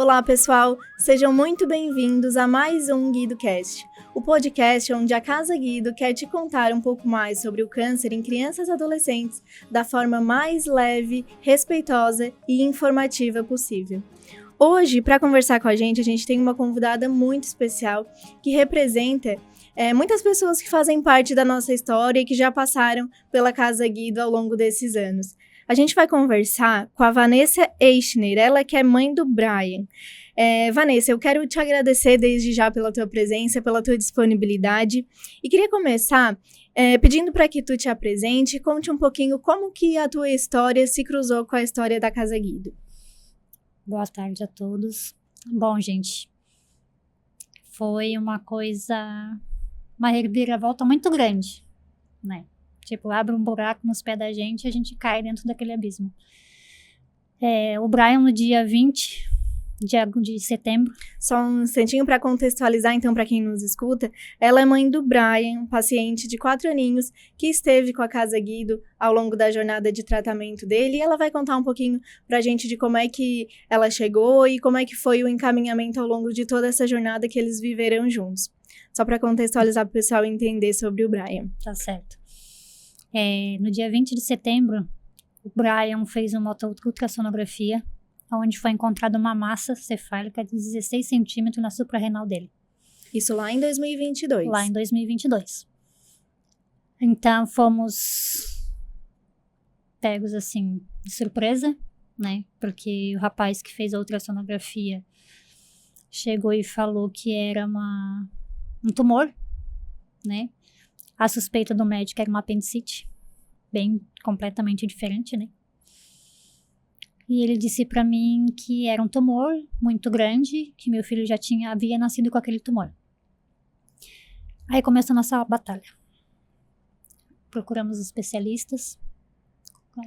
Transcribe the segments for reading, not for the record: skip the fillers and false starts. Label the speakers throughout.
Speaker 1: Olá, pessoal! Sejam muito bem-vindos a mais um GuidoCast, o podcast onde a Casa Guido quer te contar um pouco mais sobre o câncer em crianças e adolescentes da forma mais leve, respeitosa e informativa possível. Hoje, para conversar com a gente tem uma convidada muito especial que representa muitas pessoas que fazem parte da nossa história e que já passaram pela Casa Guido ao longo desses anos. A gente vai conversar com a Vanessa Eichner, ela que é mãe do Brian. Vanessa, eu quero te agradecer desde já pela tua presença, pela tua disponibilidade. E queria começar pedindo para que tu te apresente e conte um pouquinho como que a tua história se cruzou com a história da Casa Guido.
Speaker 2: Boa tarde a todos. Bom, gente, foi uma reviravolta muito grande, né? Tipo, abre um buraco nos pés da gente e a gente cai dentro daquele abismo. O Brian, no dia 20 de setembro...
Speaker 1: Só um instantinho para contextualizar, então, para quem nos escuta, ela é mãe do Brian, um paciente de 4 aninhos, que esteve com a Casa Guido ao longo da jornada de tratamento dele, e ela vai contar um pouquinho para a gente de como é que ela chegou e como é que foi o encaminhamento ao longo de toda essa jornada que eles viveram juntos. Só para contextualizar para o pessoal entender sobre o Brian.
Speaker 2: Tá certo. No dia 20 de setembro, o Brian fez uma ultrassonografia, onde foi encontrada uma massa cefálica de 16 centímetros na suprarrenal dele.
Speaker 1: Isso lá em 2022?
Speaker 2: Lá em 2022. Então, fomos pegos, assim, de surpresa, né? Porque o rapaz que fez a ultrassonografia chegou e falou que era um tumor, né? A suspeita do médico era uma apendicite, bem completamente diferente, né? E ele disse pra mim que era um tumor muito grande, que meu filho havia nascido com aquele tumor. Aí começou a nossa batalha. Procuramos especialistas,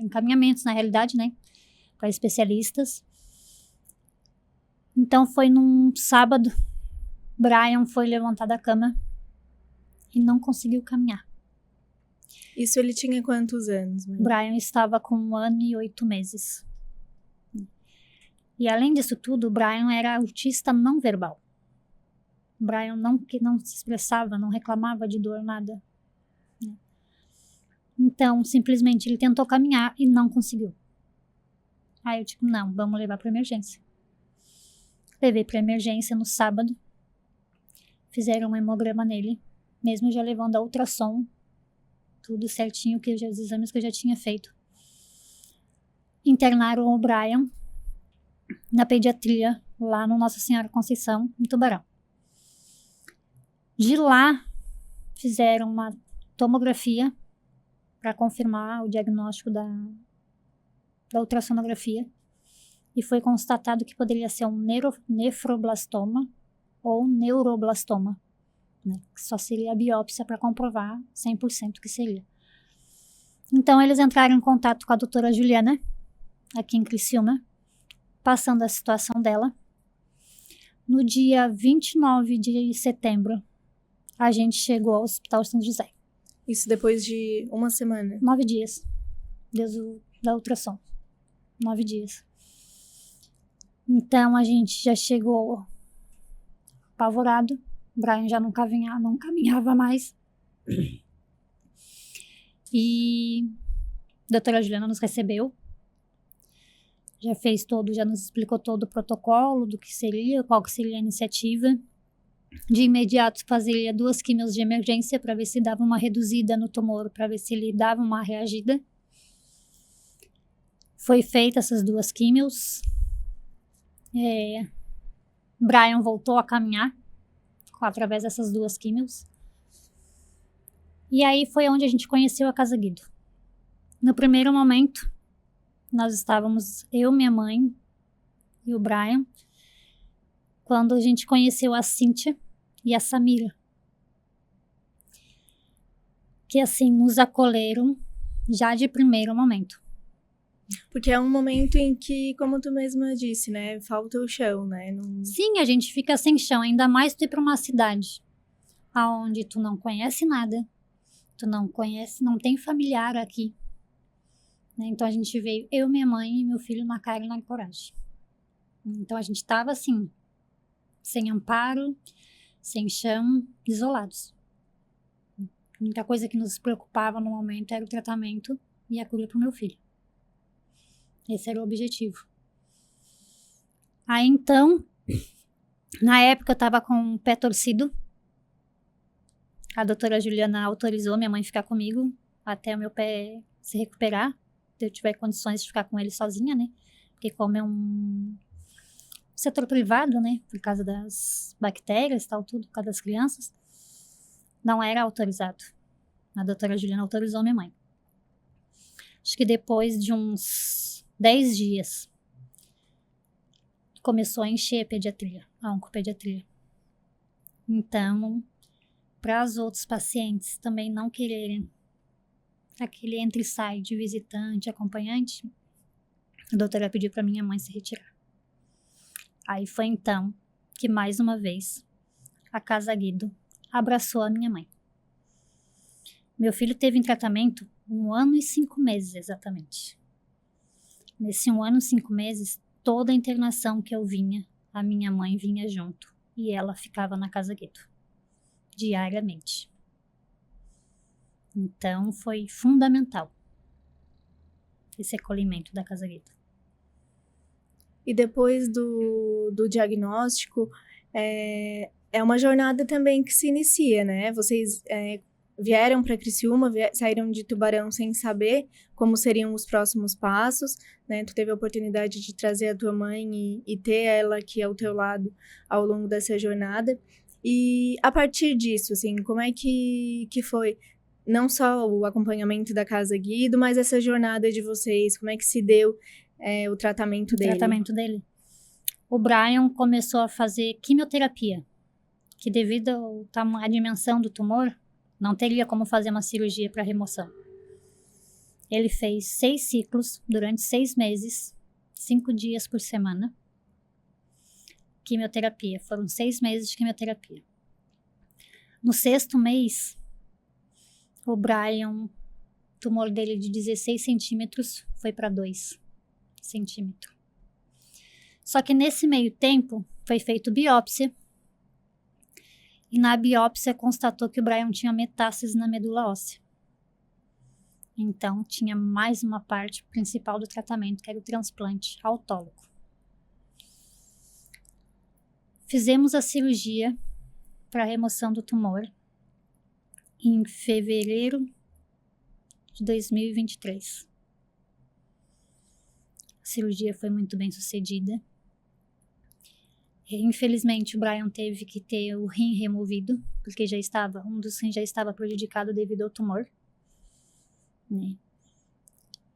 Speaker 2: encaminhamentos na realidade, né? Para especialistas. Então foi num sábado, Brian foi levantar da cama e não conseguiu caminhar.
Speaker 1: Isso ele tinha quantos anos, mãe?
Speaker 2: Brian estava com 1 ano e 8 meses. E além disso tudo, o Brian era autista não verbal. O Brian que não se expressava, não reclamava de dor, nada. Então, simplesmente, ele tentou caminhar e não conseguiu. Aí eu tipo, não, vamos levar para emergência. Levei para emergência no sábado. Fizeram um hemograma nele, mesmo já levando a ultrassom, tudo certinho, os exames que eu já tinha feito. Internaram o Brian na pediatria, lá no Nossa Senhora Conceição, em Tubarão. De lá, fizeram uma tomografia para confirmar o diagnóstico da ultrassonografia e foi constatado que poderia ser um nefroblastoma ou neuroblastoma, né? Que só seria a biópsia para comprovar 100% que seria. Então, eles entraram em contato com a doutora Juliana, aqui em Criciúma, passando a situação dela. No dia 29 de setembro, a gente chegou ao Hospital São José.
Speaker 1: Isso depois de uma semana?
Speaker 2: 9 dias, desde da ultrassom. 9 dias. Então, a gente já chegou apavorado. O Brian já não caminhava mais. E a doutora Juliana nos recebeu. Já nos explicou todo o protocolo do que seria, qual que seria a iniciativa. De imediato fazia 2 químios de emergência para ver se dava uma reduzida no tumor, para ver se ele dava uma reagida. Foi feita essas 2 químios. Brian voltou a caminhar através dessas 2 químios. E aí foi onde a gente conheceu a Casa Guido. No primeiro momento, nós estávamos, eu, minha mãe e o Brian, quando a gente conheceu a Cíntia e a Samira, que assim nos acolheram já de primeiro momento.
Speaker 1: Porque é um momento em que, como tu mesma disse, né, falta o chão, né?
Speaker 2: Sim, a gente fica sem chão, ainda mais tu ir para uma cidade onde tu não conhece nada, tu não tem familiar aqui. Né? Então a gente veio, eu, minha mãe e meu filho, na cara e na coragem. Então a gente estava assim, sem amparo, sem chão, isolados. A única coisa que nos preocupava no momento era o tratamento e a cura para o meu filho. Esse era o objetivo. Aí então, na época eu estava com o pé torcido. A doutora Juliana autorizou minha mãe a ficar comigo até o meu pé se recuperar, se eu tiver condições de ficar com ele sozinha, né? Porque como é um setor privado, né? Por causa das bactérias e tal, tudo, por causa das crianças, não era autorizado. A doutora Juliana autorizou minha mãe. Acho que depois de uns 10 dias, começou a encher a pediatria, a oncopediatria. Então, para os outros pacientes também não quererem aquele entra e sai de visitante, acompanhante, a doutora pediu para minha mãe se retirar. Aí foi então que, mais uma vez, a Casa Guido abraçou a minha mãe. Meu filho teve em tratamento 1 ano e 5 meses exatamente. Nesse 1 ano e 5 meses, toda a internação que eu vinha, a minha mãe vinha junto e ela ficava na Casa Guido, diariamente. Então foi fundamental esse acolhimento da Casa Guido.
Speaker 1: E depois do diagnóstico, é uma jornada também que se inicia, né? Vocês vieram para Criciúma, saíram de Tubarão sem saber como seriam os próximos passos, né? Tu teve a oportunidade de trazer a tua mãe e ter ela aqui ao teu lado ao longo dessa jornada. E a partir disso, assim, como é que foi não só o acompanhamento da Casa Guido, mas essa jornada de vocês, como é que se deu o tratamento dele?
Speaker 2: O Brian começou a fazer quimioterapia, que devido à dimensão do tumor, não teria como fazer uma cirurgia para remoção. Ele fez 6 ciclos durante 6 meses, 5 dias por semana. Quimioterapia, foram 6 meses de quimioterapia. No 6º mês, o Brian, o tumor dele de 16 centímetros foi para 2 centímetros. Só que nesse meio tempo foi feita biópsia e na biópsia constatou que o Brian tinha metástase na medula óssea. Então tinha mais uma parte principal do tratamento, que era o transplante autólogo. Fizemos a cirurgia para a remoção do tumor em fevereiro de 2023. A cirurgia foi muito bem sucedida. Infelizmente, o Brian teve que ter o rim removido, porque um dos rins já estava prejudicado devido ao tumor, né?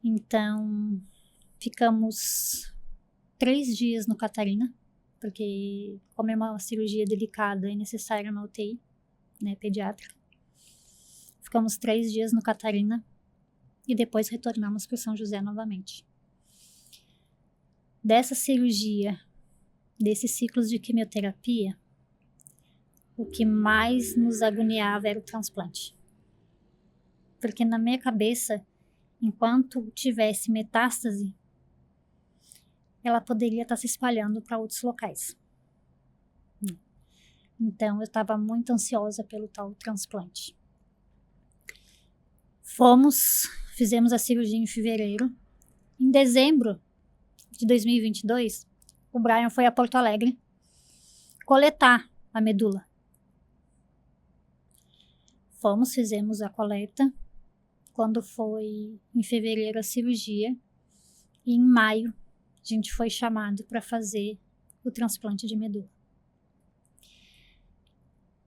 Speaker 2: Então, ficamos 3 dias no Catarina, porque como é uma cirurgia delicada, é necessária uma UTI, né, pediátrica. Ficamos 3 dias no Catarina e depois retornamos para São José novamente. Dessa cirurgia, desses ciclos de quimioterapia, o que mais nos agoniava era o transplante. Porque na minha cabeça, enquanto tivesse metástase, ela poderia estar se espalhando para outros locais. Então, eu estava muito ansiosa pelo tal transplante. Fizemos a cirurgia em fevereiro. Em dezembro de 2022, o Brian foi a Porto Alegre coletar a medula. Fizemos a coleta. Quando foi em fevereiro a cirurgia, e em maio a gente foi chamado para fazer o transplante de medula.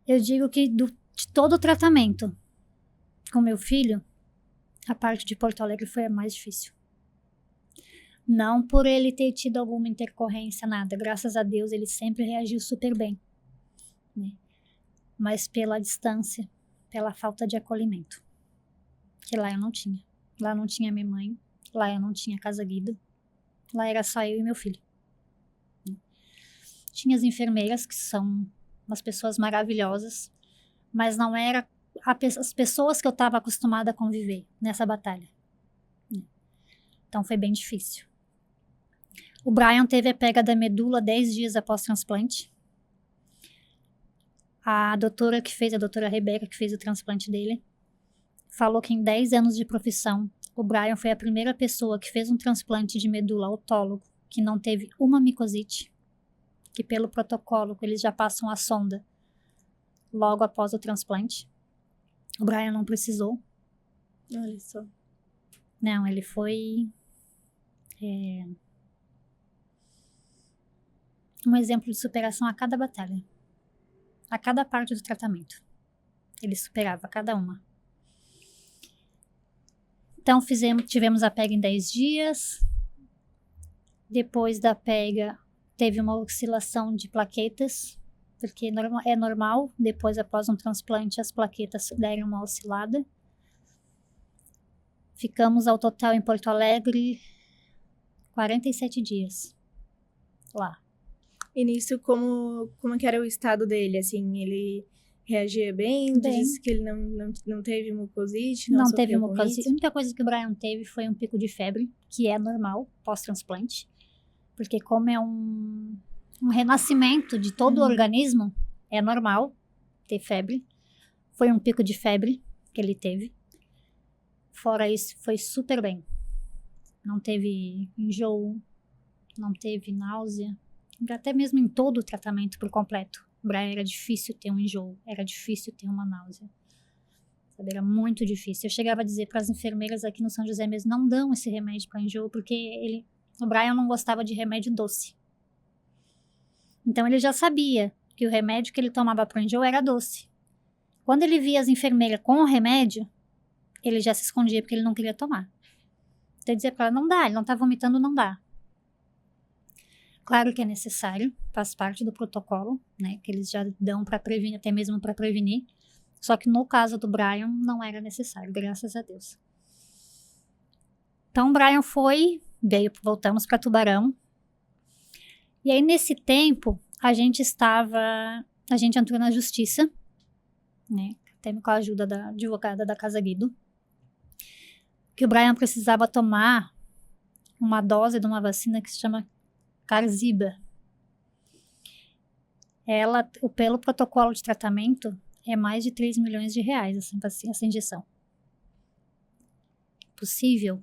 Speaker 2: Eu digo que de todo o tratamento com meu filho, a parte de Porto Alegre foi a mais difícil. Não por ele ter tido alguma intercorrência, nada. Graças a Deus, ele sempre reagiu super bem, né? Mas pela distância, pela falta de acolhimento. Que lá eu não tinha. Lá não tinha minha mãe. Lá eu não tinha Casa Guido. Lá era só eu e meu filho. Tinha as enfermeiras, que são umas pessoas maravilhosas, mas não era as pessoas que eu estava acostumada a conviver nessa batalha. Então foi bem difícil. O Brian teve a pega da medula 10 dias após transplante. A doutora Rebeca, que fez o transplante dele, falou que em 10 anos de profissão, o Brian foi a primeira pessoa que fez um transplante de medula autólogo que não teve uma micosite, que pelo protocolo eles já passam a sonda logo após o transplante. O Brian não precisou.
Speaker 1: Olha só.
Speaker 2: Não, ele foi um exemplo de superação a cada batalha, a cada parte do tratamento. Ele superava cada uma. Então tivemos a pega em 10 dias. Depois da pega, teve uma oscilação de plaquetas, porque é normal, depois após um transplante, as plaquetas deram uma oscilada. Ficamos ao total em Porto Alegre 47 dias lá.
Speaker 1: E nisso, como que era o estado dele? Assim, ele reagia bem? Disse que ele não teve mucosite?
Speaker 2: Não teve mucosite. A única coisa que o Brian teve foi um pico de febre, que é normal pós-transplante. Porque como é um renascimento de todo o organismo, é normal ter febre. Foi um pico de febre que ele teve. Fora isso, foi super bem. Não teve enjoo, não teve náusea. Até mesmo em todo o tratamento por completo. O Brian era difícil ter um enjoo, era difícil ter uma náusea. Sabe, era muito difícil. Eu chegava a dizer para as enfermeiras aqui no São José mesmo, não dão esse remédio para enjoo, porque o Brian não gostava de remédio doce. Então ele já sabia que o remédio que ele tomava para enjoo era doce. Quando ele via as enfermeiras com o remédio, ele já se escondia porque ele não queria tomar. Então ele dizia para ela, não dá, ele não tá vomitando, não dá. Claro que é necessário, faz parte do protocolo, né, que eles já dão para prevenir, até mesmo para prevenir. Só que no caso do Brian, não era necessário, graças a Deus. Então o Brian voltamos para Tubarão. E aí nesse tempo, a gente entrou na justiça, né, até com a ajuda da advogada da Casa Guido, que o Brian precisava tomar uma dose de uma vacina que se chama Qarziba. Pelo protocolo de tratamento, é mais de 3 milhões de reais essa injeção. Possível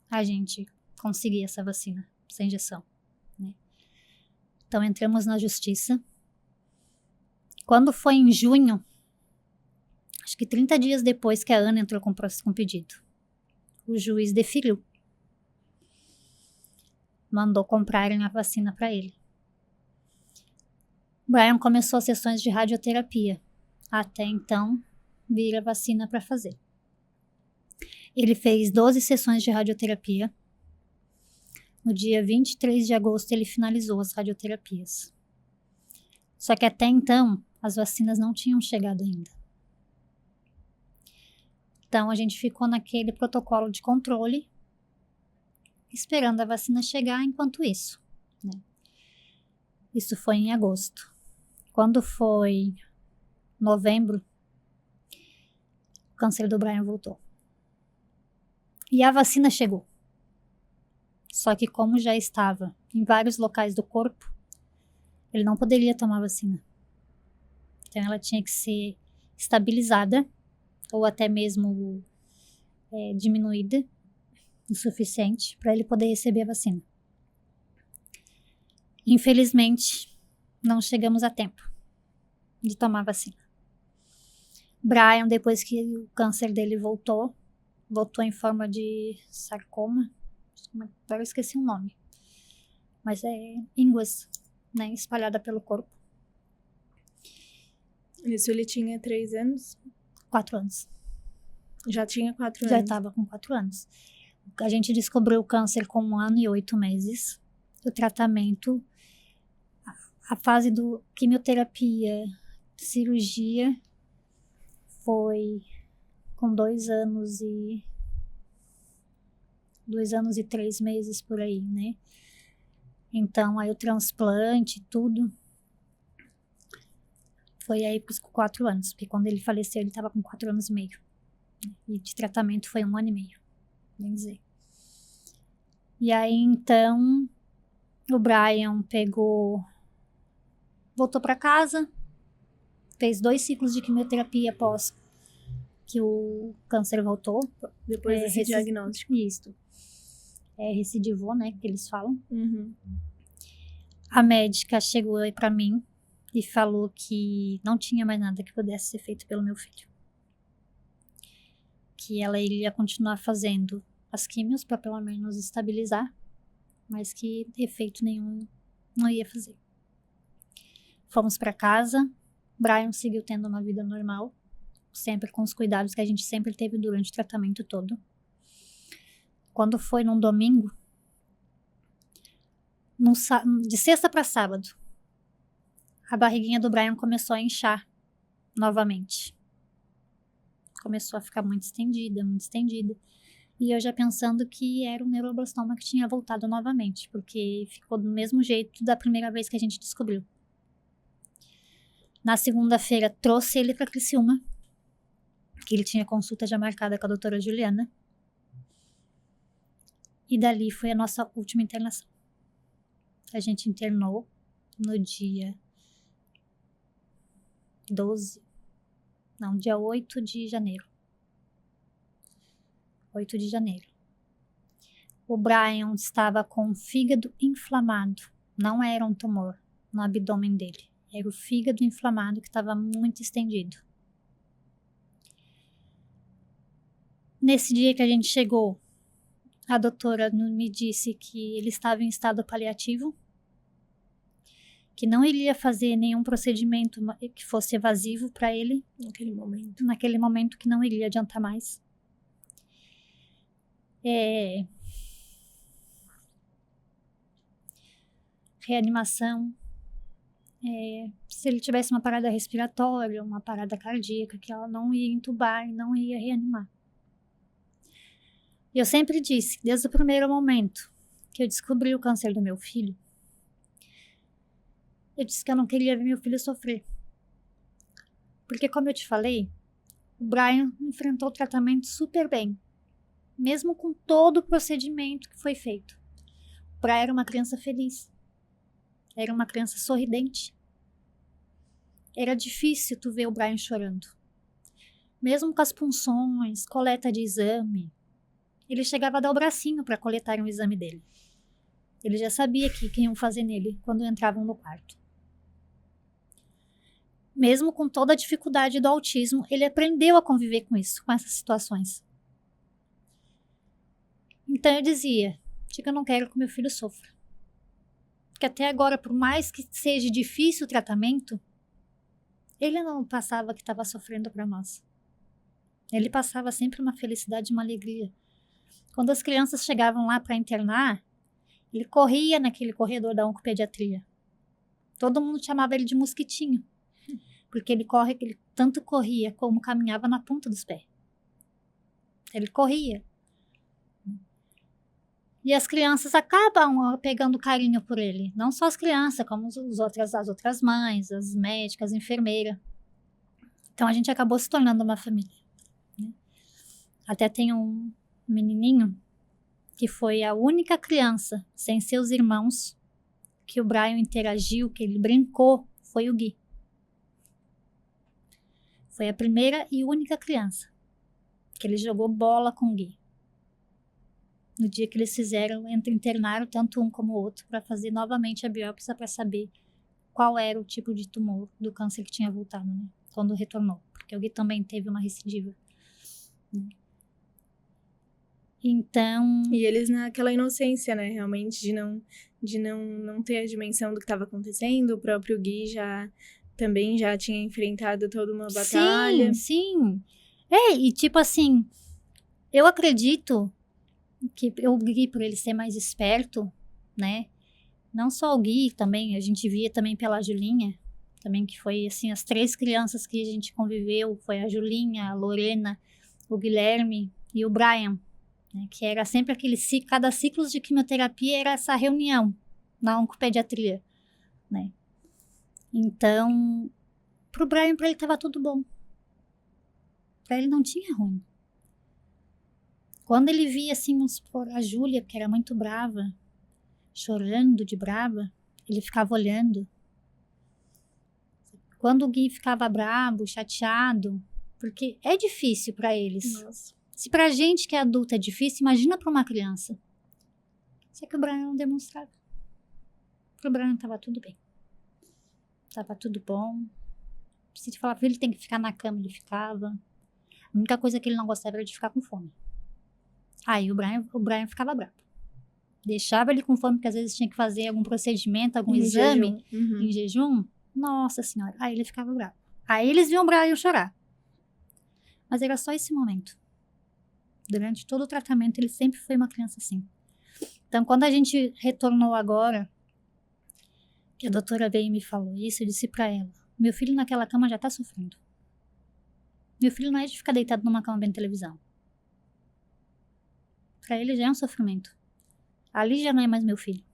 Speaker 2: a gente conseguir essa vacina, essa injeção, né? Então entramos na justiça. Quando foi em junho, acho que 30 dias depois que a Ana entrou com o pedido, o juiz deferiu. Mandou comprarem a vacina para ele. Brian começou as sessões de radioterapia. Até então, vir a vacina para fazer. Ele fez 12 sessões de radioterapia. No dia 23 de agosto, ele finalizou as radioterapias. Só que até então, as vacinas não tinham chegado ainda. Então, a gente ficou naquele protocolo de controle, esperando a vacina chegar enquanto isso, né? Isso foi em agosto. Quando foi novembro, o câncer do Brian voltou. E a vacina chegou. Só que como já estava em vários locais do corpo, ele não poderia tomar vacina. Então ela tinha que ser estabilizada ou até mesmo diminuída o suficiente para ele poder receber a vacina. Infelizmente, não chegamos a tempo de tomar a vacina. Brian, depois que o câncer dele voltou em forma de sarcoma, agora eu esqueci o nome, mas é ínguas, né, espalhada pelo corpo.
Speaker 1: Isso ele tinha 3 anos?
Speaker 2: 4 anos.
Speaker 1: Já tinha 4 anos?
Speaker 2: Já estava com 4 anos. A gente descobriu o câncer com 1 ano e 8 meses. O tratamento, a fase do quimioterapia, cirurgia, foi com 2 anos e 3 meses por aí, né? Então, aí o transplante, tudo, foi aí para os 4 anos, porque quando ele faleceu, ele estava com 4 anos e meio. E de tratamento foi 1 ano e meio, bem dizer. E aí, então, O Brian voltou para casa, fez 2 ciclos de quimioterapia após que o câncer voltou.
Speaker 1: Depois desse diagnóstico.
Speaker 2: Isso. Recidivou, né, que eles falam.
Speaker 1: Uhum.
Speaker 2: A médica chegou aí pra mim e falou que não tinha mais nada que pudesse ser feito pelo meu filho. Que ela iria continuar fazendo as químios para pelo menos estabilizar, mas que efeito nenhum não ia fazer. Fomos para casa, Brian seguiu tendo uma vida normal, sempre com os cuidados que a gente sempre teve durante o tratamento todo. Quando foi num domingo, de sexta para sábado, a barriguinha do Brian começou a inchar novamente. Começou a ficar muito estendida, muito estendida. E eu já pensando que era um neuroblastoma que tinha voltado novamente, porque ficou do mesmo jeito da primeira vez que a gente descobriu. Na segunda-feira, trouxe ele para Criciúma, que ele tinha consulta já marcada com a doutora Juliana. E dali foi a nossa última internação. A gente internou no dia dia 8 de janeiro. 8 de janeiro. O Brian estava com o fígado inflamado. Não era um tumor no abdômen dele. Era o fígado inflamado que estava muito estendido. Nesse dia que a gente chegou, a doutora me disse que ele estava em estado paliativo, que não iria fazer nenhum procedimento que fosse evasivo para ele naquele momento, que não iria adiantar mais. Reanimação, se ele tivesse uma parada respiratória, uma parada cardíaca, que ela não ia entubar e não ia reanimar. E eu sempre disse, desde o primeiro momento que eu descobri o câncer do meu filho, eu disse que eu não queria ver meu filho sofrer. Porque, como eu te falei, o Brian enfrentou o tratamento super bem, mesmo com todo o procedimento que foi feito. O Brian era uma criança feliz, era uma criança sorridente. Era difícil tu ver o Brian chorando. Mesmo com as punções, coleta de exame, ele chegava a dar o bracinho para coletar um exame dele. Ele já sabia que iam fazer nele quando entravam no quarto. Mesmo com toda a dificuldade do autismo, ele aprendeu a conviver com isso, com essas situações. Então eu dizia, eu não quero que meu filho sofra. Porque até agora, por mais que seja difícil o tratamento, ele não passava que estava sofrendo para nós. Ele passava sempre uma felicidade, uma alegria. Quando as crianças chegavam lá para internar, ele corria naquele corredor da oncopediatria. Todo mundo chamava ele de mosquitinho, porque ele tanto corria como caminhava na ponta dos pés. Ele corria. E as crianças acabam pegando carinho por ele. Não só as crianças, como as outras mães, as médicas, as enfermeiras. Então a gente acabou se tornando uma família. Né? Até tem um menininho que foi a única criança, sem seus irmãos, que o Brian interagiu, que ele brincou, foi o Gui. Foi a primeira e única criança que ele jogou bola com o Gui. No dia que eles internaram tanto um como o outro para fazer novamente a biópsia para saber qual era o tipo de tumor do câncer que tinha voltado, né? Quando retornou, porque o Gui também teve uma recidiva. Né? Então...
Speaker 1: E eles naquela inocência, né, realmente, de não ter a dimensão do que estava acontecendo. O próprio Gui também já tinha enfrentado toda uma batalha.
Speaker 2: Sim. E tipo assim, eu acredito que o Gui, por ele ser mais esperto, né, não só o Gui também, a gente via também pela Julinha, também que foi assim, as 3 crianças que a gente conviveu, foi a Julinha, a Lorena, o Guilherme e o Brian. Né, que era sempre cada ciclo de quimioterapia era essa reunião na oncopediatria, né? Então, pro Brian, para ele estava tudo bom. Para ele não tinha ruim. Quando ele via, assim, a Júlia, que era muito brava, chorando de brava, ele ficava olhando. Quando o Gui ficava bravo, chateado, porque é difícil para eles.
Speaker 1: Nossa.
Speaker 2: Se pra gente que é adulta é difícil, imagina pra uma criança. Só que o Brian não demonstrava. Pro Brian tava tudo bem. Tava tudo bom. Se falar pra ele tem que ficar na cama, ele ficava. A única coisa que ele não gostava era de ficar com fome. Aí o Brian ficava bravo. Deixava ele com fome, porque às vezes tinha que fazer algum procedimento, algum exame em jejum. Nossa senhora. Aí ele ficava bravo. Aí eles viam o Brian chorar. Mas era só esse momento. Durante todo o tratamento, ele sempre foi uma criança assim. Então, quando a gente retornou agora, que a doutora veio e me falou isso, eu disse pra ela, meu filho naquela cama já tá sofrendo. Meu filho não é de ficar deitado numa cama vendo televisão. Pra ele já é um sofrimento. Ali já não é mais meu filho.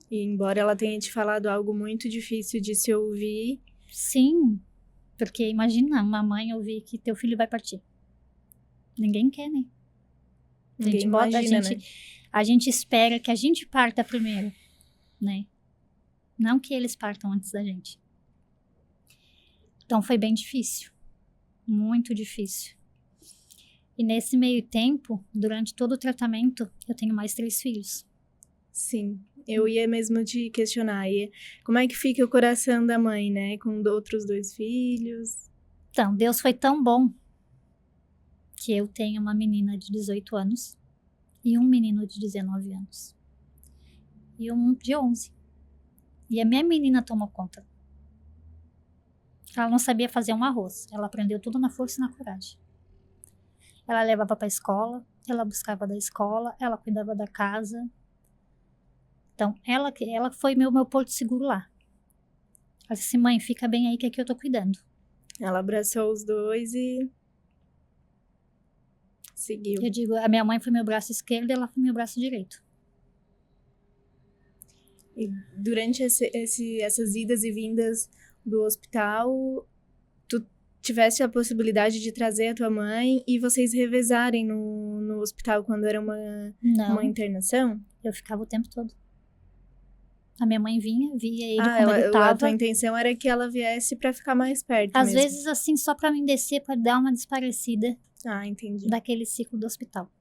Speaker 1: E embora ela tenha te falado algo muito difícil de se ouvir...
Speaker 2: Sim, porque imagina uma mãe ouvir que teu filho vai partir. Ninguém quer, né?
Speaker 1: Ninguém imagina, né?
Speaker 2: A gente espera que a gente parta primeiro, né? Não que eles partam antes da gente. Então foi bem difícil. Muito difícil. E nesse meio tempo, durante todo o tratamento, eu tenho mais 3 filhos.
Speaker 1: Sim, eu ia mesmo te questionar. Como é que fica o coração da mãe, né? Com outros 2 filhos.
Speaker 2: Então, Deus foi tão bom que eu tenho uma menina de 18 anos e um menino de 19 anos. E um de 11. E a minha menina tomou conta. Ela não sabia fazer um arroz. Ela aprendeu tudo na força e na coragem. Ela levava para a escola, ela buscava da escola, ela cuidava da casa. Então, ela foi meu porto seguro lá. Ela disse, mãe, fica bem aí que aqui eu tô cuidando.
Speaker 1: Ela abraçou os 2 e seguiu.
Speaker 2: Eu digo, a minha mãe foi meu braço esquerdo e ela foi meu braço direito.
Speaker 1: E durante essas idas e vindas do hospital, tu tivesse a possibilidade de trazer a tua mãe e vocês revezarem no hospital quando era uma internação?
Speaker 2: Eu ficava o tempo todo. A minha mãe via ele como ele tava.
Speaker 1: A tua intenção era que ela viesse pra ficar mais perto
Speaker 2: Às
Speaker 1: mesmo.
Speaker 2: vezes, assim, só pra mim descer, pra dar uma desparecida.
Speaker 1: Entendi.
Speaker 2: Daquele ciclo do hospital.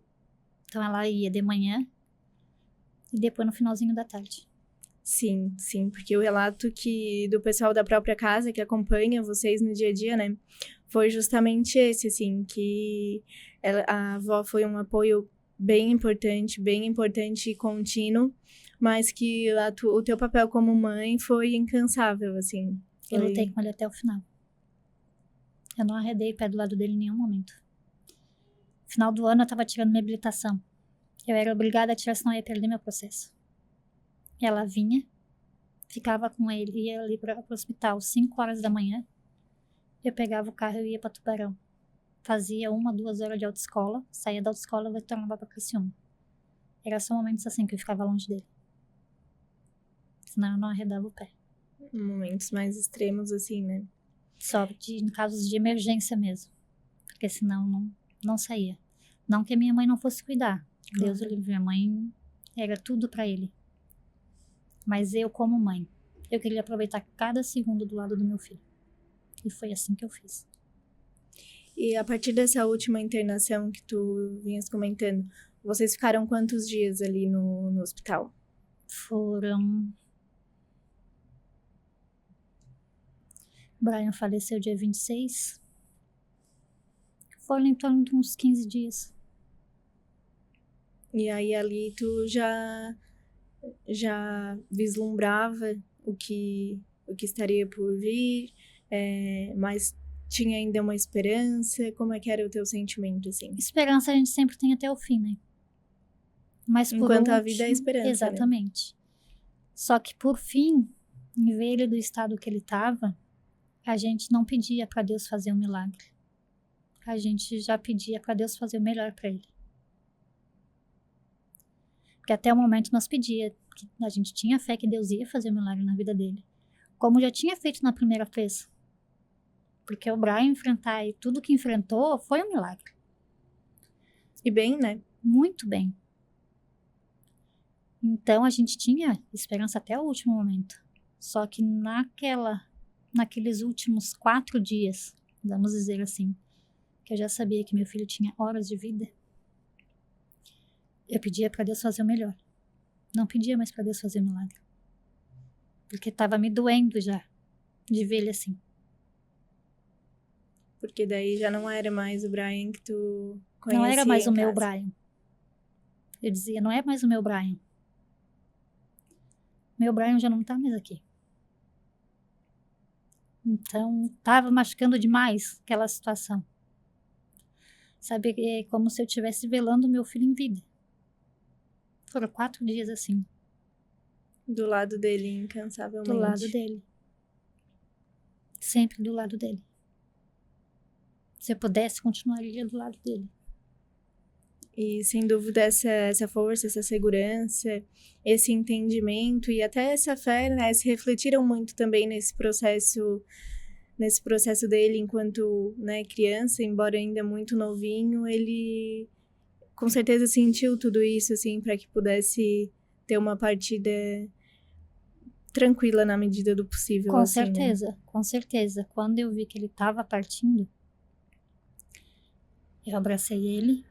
Speaker 2: Então, ela ia de manhã e depois no finalzinho da tarde.
Speaker 1: Sim, porque o relato do pessoal da própria casa que acompanha vocês no dia a dia, né, foi justamente esse, assim, que a avó foi um apoio bem importante e contínuo, mas que o teu papel como mãe foi incansável, assim.
Speaker 2: Eu lutei com ele até o final. Eu não arredei pé do lado dele em nenhum momento. No final do ano, eu tava tirando minha habilitação. Eu era obrigada a tirar, senão eu ia perder meu processo. Ela vinha, ficava com ele, ia ali pro hospital 5 horas da manhã. Eu pegava o carro e ia pra Tubarão. Fazia 1, 2 horas de autoescola, saía da autoescola e retornava pra Criciúma. Era só momentos assim que eu ficava longe dele. Senão eu não arredava o pé.
Speaker 1: Momentos mais extremos, assim, né?
Speaker 2: Só em casos de emergência mesmo. Porque senão não saía. Não que a minha mãe não fosse cuidar. Deus o livre, minha mãe era tudo pra ele. Mas eu, como mãe, eu queria aproveitar cada segundo do lado do meu filho. E foi assim que eu fiz.
Speaker 1: E a partir dessa última internação que tu vinhas comentando, vocês ficaram quantos dias ali no hospital?
Speaker 2: Foram... Brian faleceu dia 26. Foram em torno de uns 15 dias.
Speaker 1: E aí ali tu já vislumbrava o que estaria por vir, mas tinha ainda uma esperança? Como é que era o teu sentimento, assim?
Speaker 2: Esperança a gente sempre tem até o fim, né? Mas
Speaker 1: enquanto a vida é esperança,
Speaker 2: exatamente. Né? Só que por fim, em ver ele do estado que ele estava, a gente não pedia para Deus fazer um milagre. A gente já pedia para Deus fazer o melhor para ele. Porque até o momento nós pedíamos, a gente tinha fé que Deus ia fazer um milagre na vida dele. Como já tinha feito na primeira vez. Porque o Brian enfrentar e tudo que enfrentou foi um milagre.
Speaker 1: E bem, né?
Speaker 2: Muito bem. Então, a gente tinha esperança até o último momento. Só que naqueles últimos 4 dias, vamos dizer assim, que eu já sabia que meu filho tinha horas de vida, eu pedia para Deus fazer o melhor. Não pedia mais para Deus fazer o milagre. Porque estava me doendo já, de ver ele assim.
Speaker 1: Porque daí já não era mais o Brian que tu conhecia.
Speaker 2: Não era mais
Speaker 1: em
Speaker 2: o meu
Speaker 1: casa.
Speaker 2: Brian. Eu dizia, não é mais o meu Brian. Meu Brian já não tá mais aqui. Então, tava machucando demais aquela situação. Sabe, é como se eu estivesse velando meu filho em vida. Foram 4 dias assim,
Speaker 1: Do lado dele, incansavelmente.
Speaker 2: do lado dele. Sempre do lado dele. Se eu pudesse, continuaria do lado dele.
Speaker 1: E sem dúvida essa força, essa segurança, esse entendimento e até essa fé, né, se refletiram muito também nesse processo dele enquanto, né, criança, embora ainda muito novinho, ele com certeza sentiu tudo isso assim para que pudesse ter uma partida tranquila na medida do possível.
Speaker 2: Com
Speaker 1: assim,
Speaker 2: certeza,
Speaker 1: né?
Speaker 2: com certeza. Quando eu vi que ele estava partindo, eu abracei ele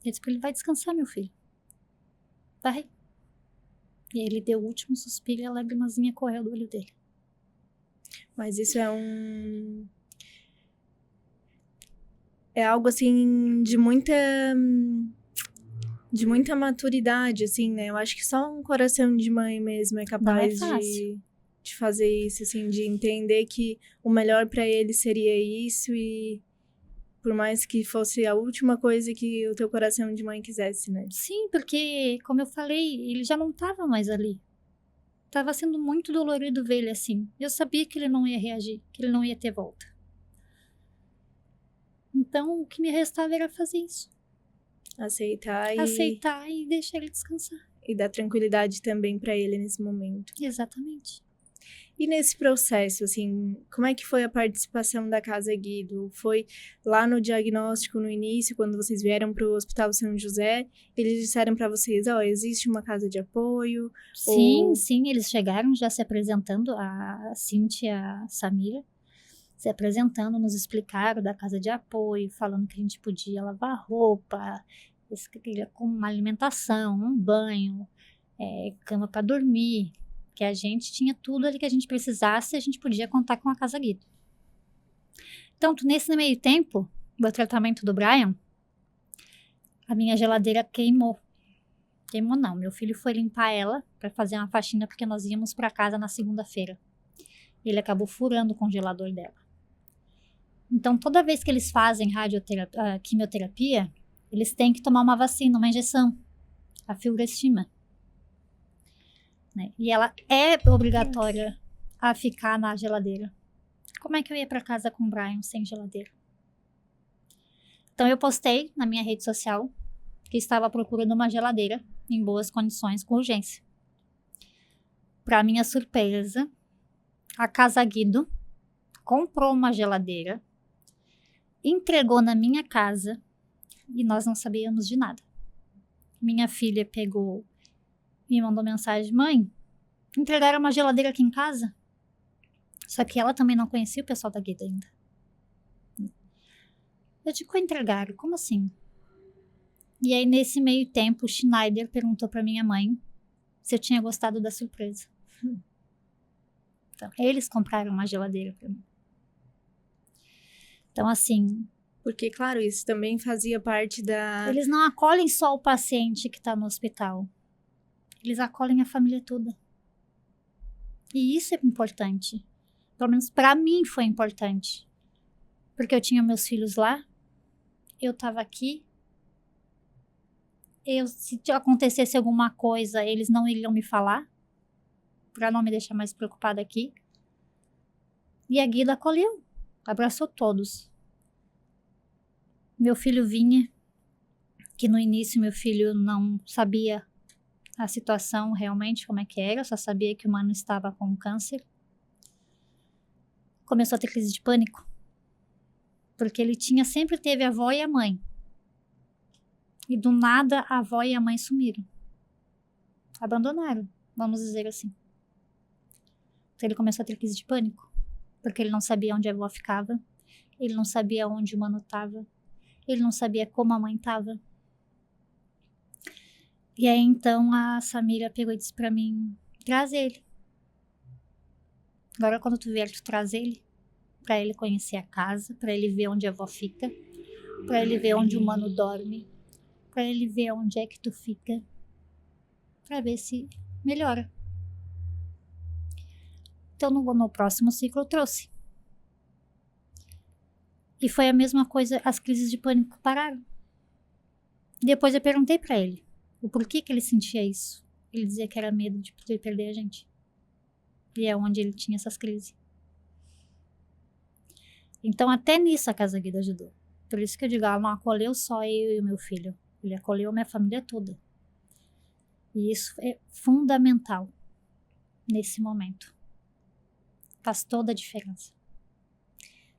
Speaker 2: e disse para ele, vai descansar, meu filho. Vai. E ele deu o último suspiro e a lagrimazinha correu do olho dele.
Speaker 1: Mas isso é algo assim de muita maturidade, assim, né? Eu acho que só um coração de mãe mesmo é capaz
Speaker 2: Não é fácil.
Speaker 1: de fazer isso, assim, de entender que o melhor pra ele seria isso e por mais que fosse a última coisa que o teu coração de mãe quisesse, né?
Speaker 2: Sim, porque, como eu falei, ele já não estava mais ali. Tava sendo muito dolorido ver ele assim. Eu sabia que ele não ia reagir, que ele não ia ter volta. Então, o que me restava era fazer isso.
Speaker 1: Aceitar
Speaker 2: E deixar ele descansar.
Speaker 1: e dar tranquilidade também pra ele nesse momento.
Speaker 2: Exatamente.
Speaker 1: E nesse processo, assim, como é que foi a participação da Casa Guido? Foi lá no diagnóstico, no início, quando vocês vieram para o Hospital São José, eles disseram para vocês, existe uma casa de apoio?
Speaker 2: Sim, eles chegaram já se apresentando, a Cíntia e a Samira, se apresentando, nos explicaram da casa de apoio, falando que a gente podia lavar roupa, com uma alimentação, um banho, cama para dormir, que a gente tinha tudo ali que a gente precisasse e a gente podia contar com a Casa Guido. Então, nesse meio tempo do tratamento do Brian, a minha geladeira queimou. Queimou não, meu filho foi limpar ela para fazer uma faxina porque nós íamos para casa na segunda-feira. Ele acabou furando o congelador dela. Então, toda vez que eles fazem quimioterapia, eles têm que tomar uma vacina, uma injeção, a Filgrastima. Né? E ela é obrigatória a ficar na geladeira. Como é que eu ia para casa com o Brian sem geladeira? Então, eu postei na minha rede social que estava procurando uma geladeira em boas condições com urgência. Para minha surpresa, a Casa Guido comprou uma geladeira, entregou na minha casa e nós não sabíamos de nada. Minha filha pegou, me mandou mensagem, mãe, entregaram uma geladeira aqui em casa? Só que ela também não conhecia o pessoal da Guido ainda. Eu digo, entregaram, como assim? E aí, nesse meio tempo, o Schneider perguntou para minha mãe se eu tinha gostado da surpresa. Então, eles compraram uma geladeira para mim. Então, assim...
Speaker 1: Porque, claro, isso também fazia parte da...
Speaker 2: Eles não acolhem só o paciente que está no hospital. Eles acolhem a família toda. E isso é importante. Pelo menos para mim foi importante. Porque eu tinha meus filhos lá. Eu estava aqui. Se acontecesse alguma coisa, eles não iriam me falar. Para não me deixar mais preocupada aqui. E a Guida acolheu. Abraçou todos. Meu filho vinha. Que no início meu filho não sabia a situação realmente, como é que era. Eu só sabia que o mano estava com câncer. Começou a ter crise de pânico. Porque ele sempre teve a avó e a mãe. E do nada a avó e a mãe sumiram. abandonaram, vamos dizer assim. Então ele começou a ter crise de pânico, porque ele não sabia onde a avó ficava, ele não sabia onde o mano estava, ele não sabia como a mãe estava. E aí então a Samira pegou e disse pra mim, traz ele. Agora quando tu vier, tu traz ele, pra ele conhecer a casa, pra ele ver onde a avó fica, pra ele ver onde o mano dorme, pra ele ver onde é que tu fica, pra ver se melhora. Então no próximo ciclo eu trouxe. E foi a mesma coisa, as crises de pânico pararam. Depois eu perguntei pra ele o porquê que ele sentia isso. Ele dizia que era medo de perder a gente. E é onde ele tinha essas crises. Então até nisso a Casa Guida ajudou. Por isso que eu digo, ela não acolheu só eu e o meu filho. Ele acolheu a minha família toda. E isso é fundamental nesse momento. Faz toda a diferença.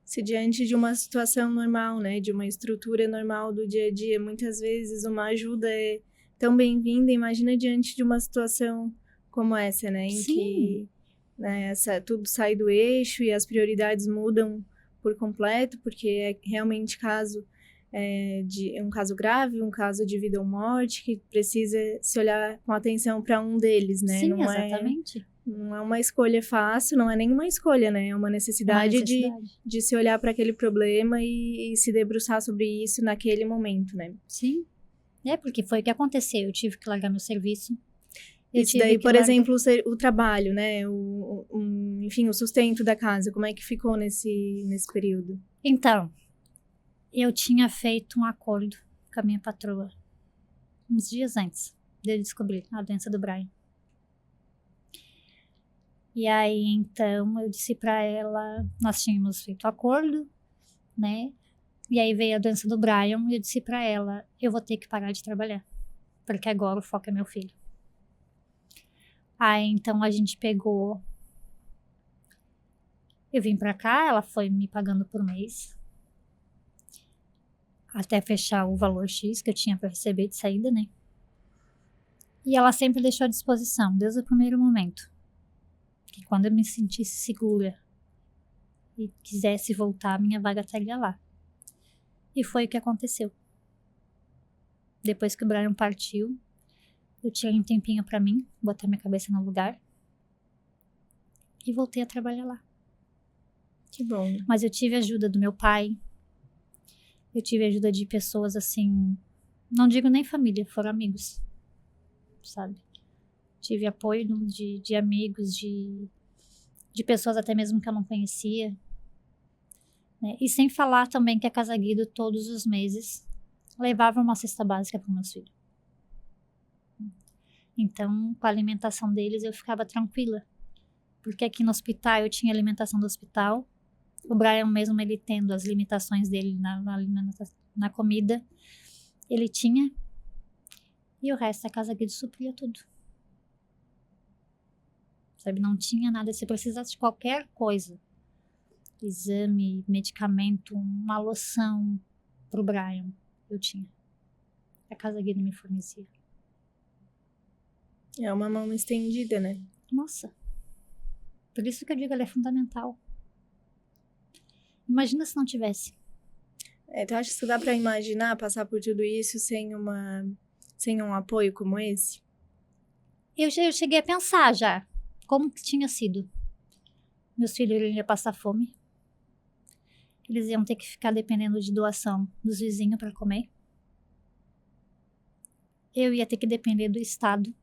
Speaker 1: Se diante de uma situação normal, né, de uma estrutura normal do dia a dia, muitas vezes uma ajuda é tão bem-vinda, imagina diante de uma situação como essa, né, em que, né, tudo sai do eixo e as prioridades mudam por completo, porque é realmente um caso grave, um caso de vida ou morte, que precisa se olhar com atenção para um deles, né?
Speaker 2: Sim, exatamente.
Speaker 1: Não é uma escolha fácil, não é nenhuma escolha, né? É uma necessidade, de se olhar para aquele problema e se debruçar sobre isso naquele momento, né?
Speaker 2: Sim. Porque foi o que aconteceu. Eu tive que largar meu serviço.
Speaker 1: Isso daí, por exemplo, o trabalho, né? Enfim, o sustento da casa, como é que ficou nesse período?
Speaker 2: Então, eu tinha feito um acordo com a minha patroa uns dias antes de eu descobrir a doença do Brian. E aí, então, eu disse pra ela, nós tínhamos feito acordo, né? E aí veio a doença do Brian e eu disse pra ela, eu vou ter que parar de trabalhar, porque agora o foco é meu filho. Aí, então, a gente pegou, eu vim pra cá, ela foi me pagando por mês, até fechar o valor X que eu tinha pra receber de saída, né? E ela sempre deixou à disposição, desde o primeiro momento. Que quando eu me sentisse segura e quisesse voltar, minha vaga estaria lá. E foi o que aconteceu. Depois que o Brian partiu, eu tirei um tempinho pra mim, botei minha cabeça no lugar e voltei a trabalhar lá.
Speaker 1: Que bom.
Speaker 2: Mas eu tive ajuda do meu pai, eu tive ajuda de pessoas assim, não digo nem família, foram amigos, sabe? Tive apoio de amigos, de pessoas até mesmo que eu não conhecia. Né? E sem falar também que a Casa Guido, todos os meses, levava uma cesta básica para os meus filhos. Então, com a alimentação deles, eu ficava tranquila. Porque aqui no hospital, eu tinha alimentação do hospital. O Brian mesmo, ele tendo as limitações dele na comida, ele tinha. E o resto, a Casa Guido supria tudo. Sabe, não tinha nada, se precisasse de qualquer coisa, exame, medicamento, uma loção pro Brian, eu tinha. A Casa Guida me fornecia.
Speaker 1: É uma mão estendida, né?
Speaker 2: Nossa, por isso que eu digo, ela é fundamental. Imagina se não tivesse.
Speaker 1: Tu acha que dá pra imaginar passar por tudo isso sem um apoio como esse?
Speaker 2: Eu cheguei a pensar já. Como que tinha sido? Meus filhos iam passar fome. Eles iam ter que ficar dependendo de doação dos vizinhos para comer. Eu ia ter que depender do Estado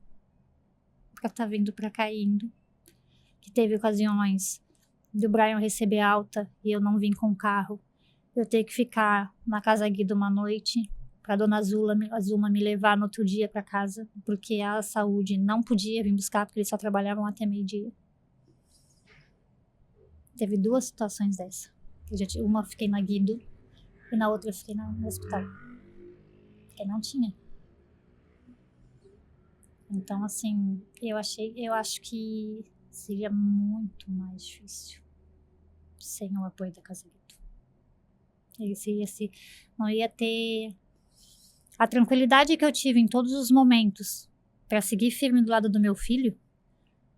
Speaker 2: para estar vindo para cá e indo. Que teve ocasiões do Brian receber alta e eu não vim com o carro. Eu ter que ficar na Casa Guida uma noite para dona Azuma me levar no outro dia para casa, porque a saúde não podia vir buscar, porque eles só trabalhavam até meio-dia. Teve 2 situações dessa. Uma eu fiquei na Guido e na outra eu fiquei no hospital. Porque não tinha. Então, assim, eu acho que seria muito mais difícil sem o apoio da Casa Guido. Não ia ter a tranquilidade que eu tive em todos os momentos para seguir firme do lado do meu filho,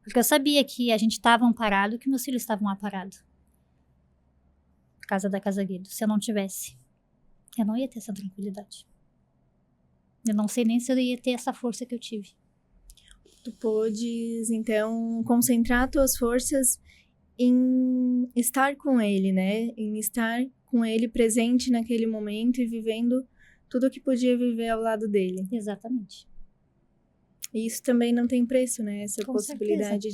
Speaker 2: porque eu sabia que a gente estava amparado, que meus filhos estavam amparados. Por causa da Casa Guido. Se eu não tivesse, eu não ia ter essa tranquilidade. Eu não sei nem se eu ia ter essa força que eu tive.
Speaker 1: Tu podes, então, concentrar tuas forças em estar com ele, né? Em estar com ele presente naquele momento e vivendo tudo o que podia viver ao lado dele.
Speaker 2: Exatamente.
Speaker 1: E isso também não tem preço, né? Essa
Speaker 2: Com
Speaker 1: possibilidade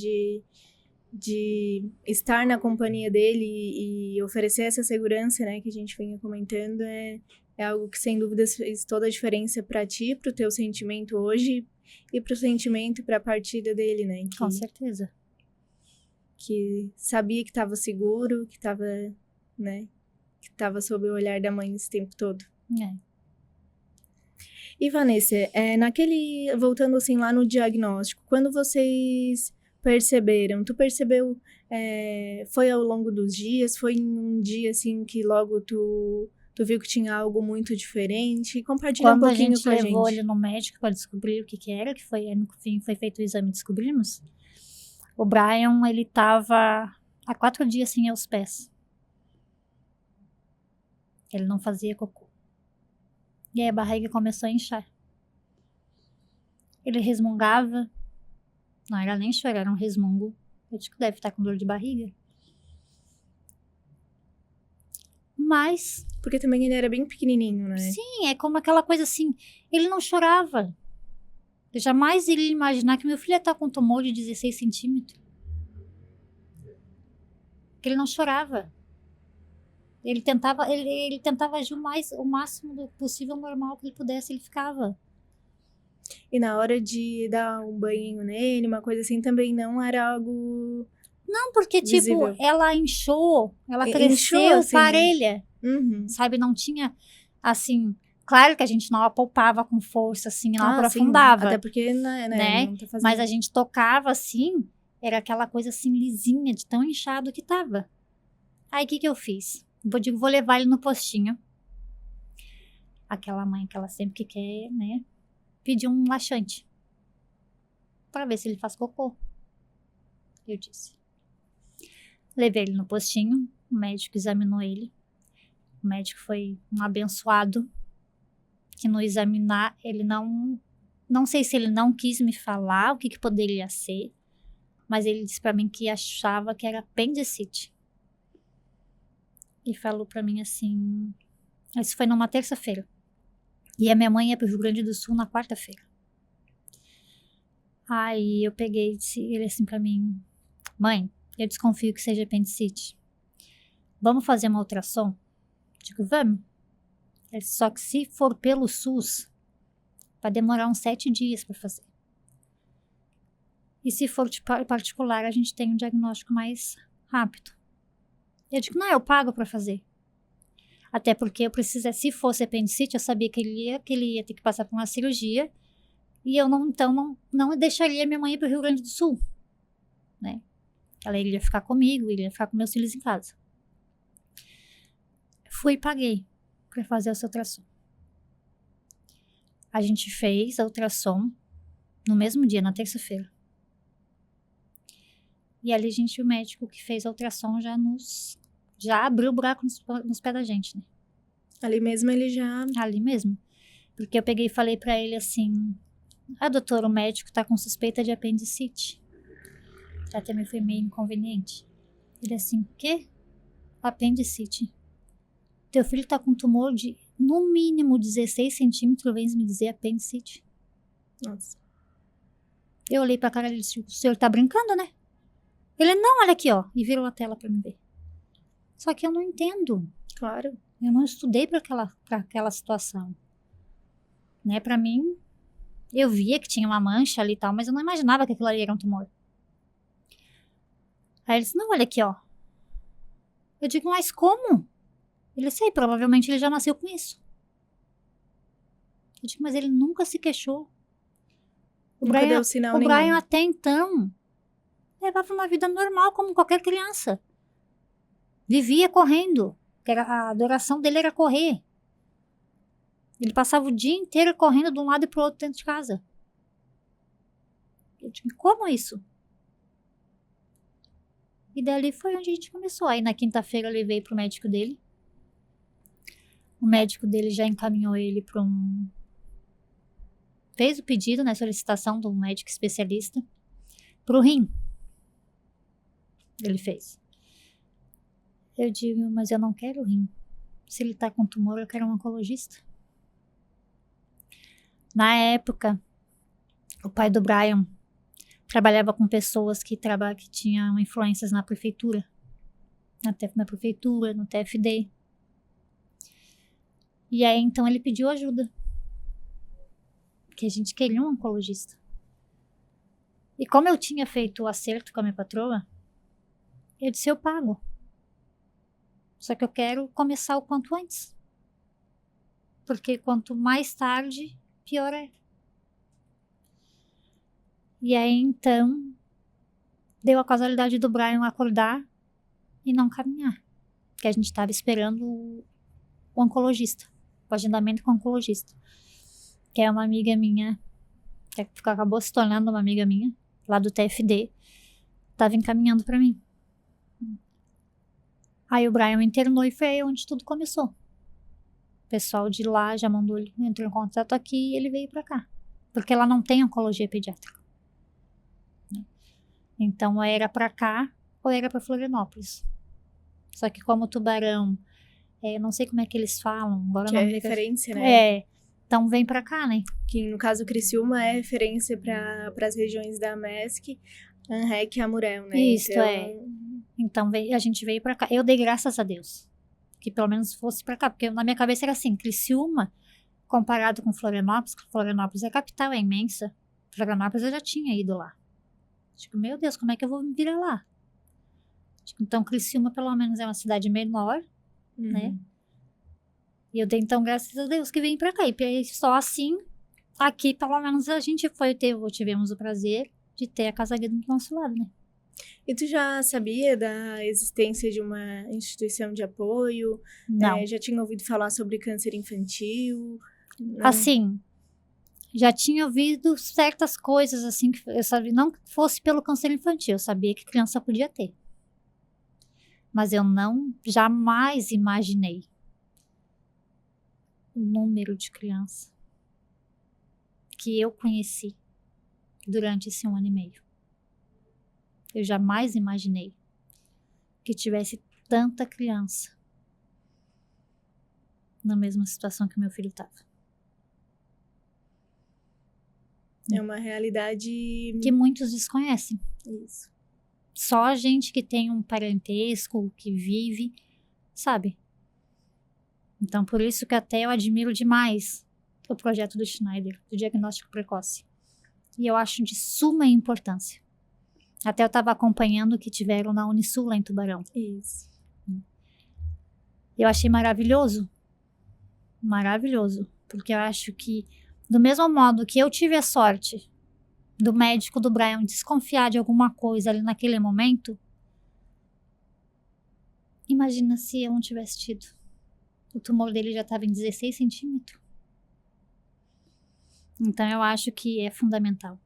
Speaker 1: de estar na companhia dele e oferecer essa segurança, né? Que a gente vinha comentando, é algo que, sem dúvida, fez toda a diferença para ti, pro teu sentimento hoje e pro sentimento e pra partida dele, né?
Speaker 2: Com certeza.
Speaker 1: Que sabia que estava seguro, que estava, né? Que estava sob o olhar da mãe esse tempo todo.
Speaker 2: É.
Speaker 1: E, Vanessa, voltando assim lá no diagnóstico, quando vocês perceberam, tu percebeu, foi ao longo dos dias, foi em um dia assim que logo tu viu que tinha algo muito diferente? Compartilha um pouquinho com a gente.
Speaker 2: Quando a gente levou ele no médico para descobrir o que era, que foi, no fim foi feito o exame e descobrimos, o Brian, ele tava há 4 dias sem ir aos pés. Ele não fazia cocô. E aí a barriga começou a inchar. Ele resmungava. Não era nem chorar, era um resmungo. Eu acho que deve estar com dor de barriga. Mas...
Speaker 1: Porque também ele era bem pequenininho, né?
Speaker 2: Sim, é como aquela coisa assim. Ele não chorava. Eu jamais iria imaginar que meu filho ia estar com um tumor de 16 centímetros. Que ele não chorava. Ele tentava agir o máximo possível normal que ele pudesse, ele ficava.
Speaker 1: E na hora de dar um banho nele, uma coisa assim, também não era algo...
Speaker 2: Não, porque,
Speaker 1: visível.
Speaker 2: Tipo, ela inchou, ela cresceu
Speaker 1: Inchou, assim.
Speaker 2: parelha,
Speaker 1: Uhum.
Speaker 2: sabe? Não tinha, assim... Claro que a gente não apalpava com força, assim, não aprofundava.
Speaker 1: Sim. Até porque, né? Não tá fazendo...
Speaker 2: Mas a gente tocava, assim, era aquela coisa, assim, lisinha, de tão inchado que tava. Aí, o que eu fiz? Vou levar ele no postinho. Aquela mãe que ela sempre quer, né? Pediu um laxante. Pra ver se ele faz cocô. Eu disse. Levei ele no postinho. O médico examinou ele. O médico foi um abençoado. Que no examinar, ele não sei se ele não quis me falar o que poderia ser. Mas ele disse pra mim que achava que era apendicite. E falou pra mim assim... Isso foi numa terça-feira. E a minha mãe ia pro Rio Grande do Sul na quarta-feira. Aí eu peguei e disse ele assim pra mim... Mãe, eu desconfio que seja apendicite. Vamos fazer uma ultrassom? Digo, vamos. Ele disse, só que se for pelo SUS, vai demorar uns 7 dias pra fazer. E se for de particular, a gente tem um diagnóstico mais rápido. Eu digo, não, eu pago pra fazer. Até porque eu preciso, se fosse apendicite, eu sabia que ele ia ter que passar por uma cirurgia. E eu não deixaria minha mãe ir pro Rio Grande do Sul. Né? Ela iria ficar comigo, iria ficar com meus filhos em casa. Fui e paguei pra fazer essa ultrassom. A gente fez a ultrassom no mesmo dia, na terça-feira. E ali, o médico que fez a ultrassom já abriu o buraco nos pés da gente, né?
Speaker 1: Ali mesmo ele já...
Speaker 2: Ali mesmo. Porque eu peguei e falei pra ele assim... doutor, o médico tá com suspeita de apendicite. Já também foi meio inconveniente. Ele assim, o quê? Apendicite. Teu filho tá com tumor de, no mínimo, 16 centímetros, vem me dizer apendicite.
Speaker 1: Nossa.
Speaker 2: Eu olhei pra cara dele e disse, o senhor tá brincando, né? Ele, não, olha aqui, ó. E virou a tela pra me ver. Só que eu não entendo.
Speaker 1: Claro.
Speaker 2: Eu não estudei pra aquela situação. Né, pra mim, eu via que tinha uma mancha ali e tal, mas eu não imaginava que aquilo ali era um tumor. Aí ele disse, não, olha aqui, ó. Eu digo, mas como? Ele disse, provavelmente ele já nasceu com isso. Eu digo, mas ele nunca se queixou.
Speaker 1: Nunca deu sinal nenhum.
Speaker 2: O Brian até então levava uma vida normal, como qualquer criança. Vivia correndo. A adoração dele era correr. Ele passava o dia inteiro correndo de um lado e pro outro dentro de casa. Eu digo, como isso? E dali foi onde a gente começou. Aí na quinta-feira eu levei pro médico dele. O médico dele já encaminhou ele para fez o pedido, né, solicitação do médico especialista pro rim. Ele fez. Eu digo, mas eu não quero rim. Se ele tá com tumor, eu quero um oncologista. Na época, o pai do Brian trabalhava com pessoas que tinham influências na prefeitura. Na prefeitura, no TFD. E aí, então, ele pediu ajuda. Porque a gente queria um oncologista. E como eu tinha feito o acerto com a minha patroa, eu disse, eu pago. Só que eu quero começar o quanto antes. Porque quanto mais tarde, pior é. E aí, então, deu a casualidade do Brian acordar e não caminhar. Porque a gente estava esperando o oncologista. O agendamento com o oncologista. Que é uma amiga minha, que acabou se tornando uma amiga minha, lá do TFD. Estava encaminhando para mim. Aí o Brian me internou e foi aí onde tudo começou. O pessoal de lá já entrou em contato aqui e ele veio para cá. Porque lá não tem oncologia pediátrica. Então, ou era para cá ou era para Florianópolis. Só que como Tubarão, não sei como é que eles falam. Agora
Speaker 1: que
Speaker 2: não
Speaker 1: é referência, né?
Speaker 2: Então vem para cá, né?
Speaker 1: Que no caso Criciúma é referência para as regiões da MESC, ANREC e Amurel, né?
Speaker 2: Isso, Então a gente veio para cá. Eu dei graças a Deus que pelo menos fosse para cá, porque na minha cabeça era assim, Criciúma comparado com Florianópolis, Florianópolis é a capital, é imensa. Florianópolis eu já tinha ido lá. Tipo, meu Deus, como é que eu vou me virar lá? Então, Criciúma, pelo menos, é uma cidade menor, né? E eu dei, então, graças a Deus que vem pra cá. E só assim, aqui, pelo menos, a gente tivemos o prazer de ter a Casa Guida do nosso lado, né?
Speaker 1: E tu já sabia da existência de uma instituição de apoio?
Speaker 2: Não.
Speaker 1: Já tinha ouvido falar sobre câncer infantil? Não.
Speaker 2: Assim, já tinha ouvido certas coisas, assim, que eu sabia, não que fosse pelo câncer infantil, eu sabia que criança podia ter. Mas eu jamais imaginei o número de crianças que eu conheci durante esse 1 ano e meio. Eu jamais imaginei que tivesse tanta criança na mesma situação que meu filho estava.
Speaker 1: É uma realidade
Speaker 2: que muitos desconhecem.
Speaker 1: Isso.
Speaker 2: Só a gente que tem um parentesco, que vive, sabe? Então, por isso que até eu admiro demais o projeto do Schneider, do diagnóstico precoce. E eu acho de suma importância. Até eu estava acompanhando o que tiveram na Unisul, lá em Tubarão.
Speaker 1: Isso.
Speaker 2: Eu achei maravilhoso. Maravilhoso. Porque eu acho que, do mesmo modo que eu tive a sorte do médico do Brian desconfiar de alguma coisa ali naquele momento, imagina se eu não tivesse tido. O tumor dele já estava em 16 centímetros. Então eu acho que é fundamental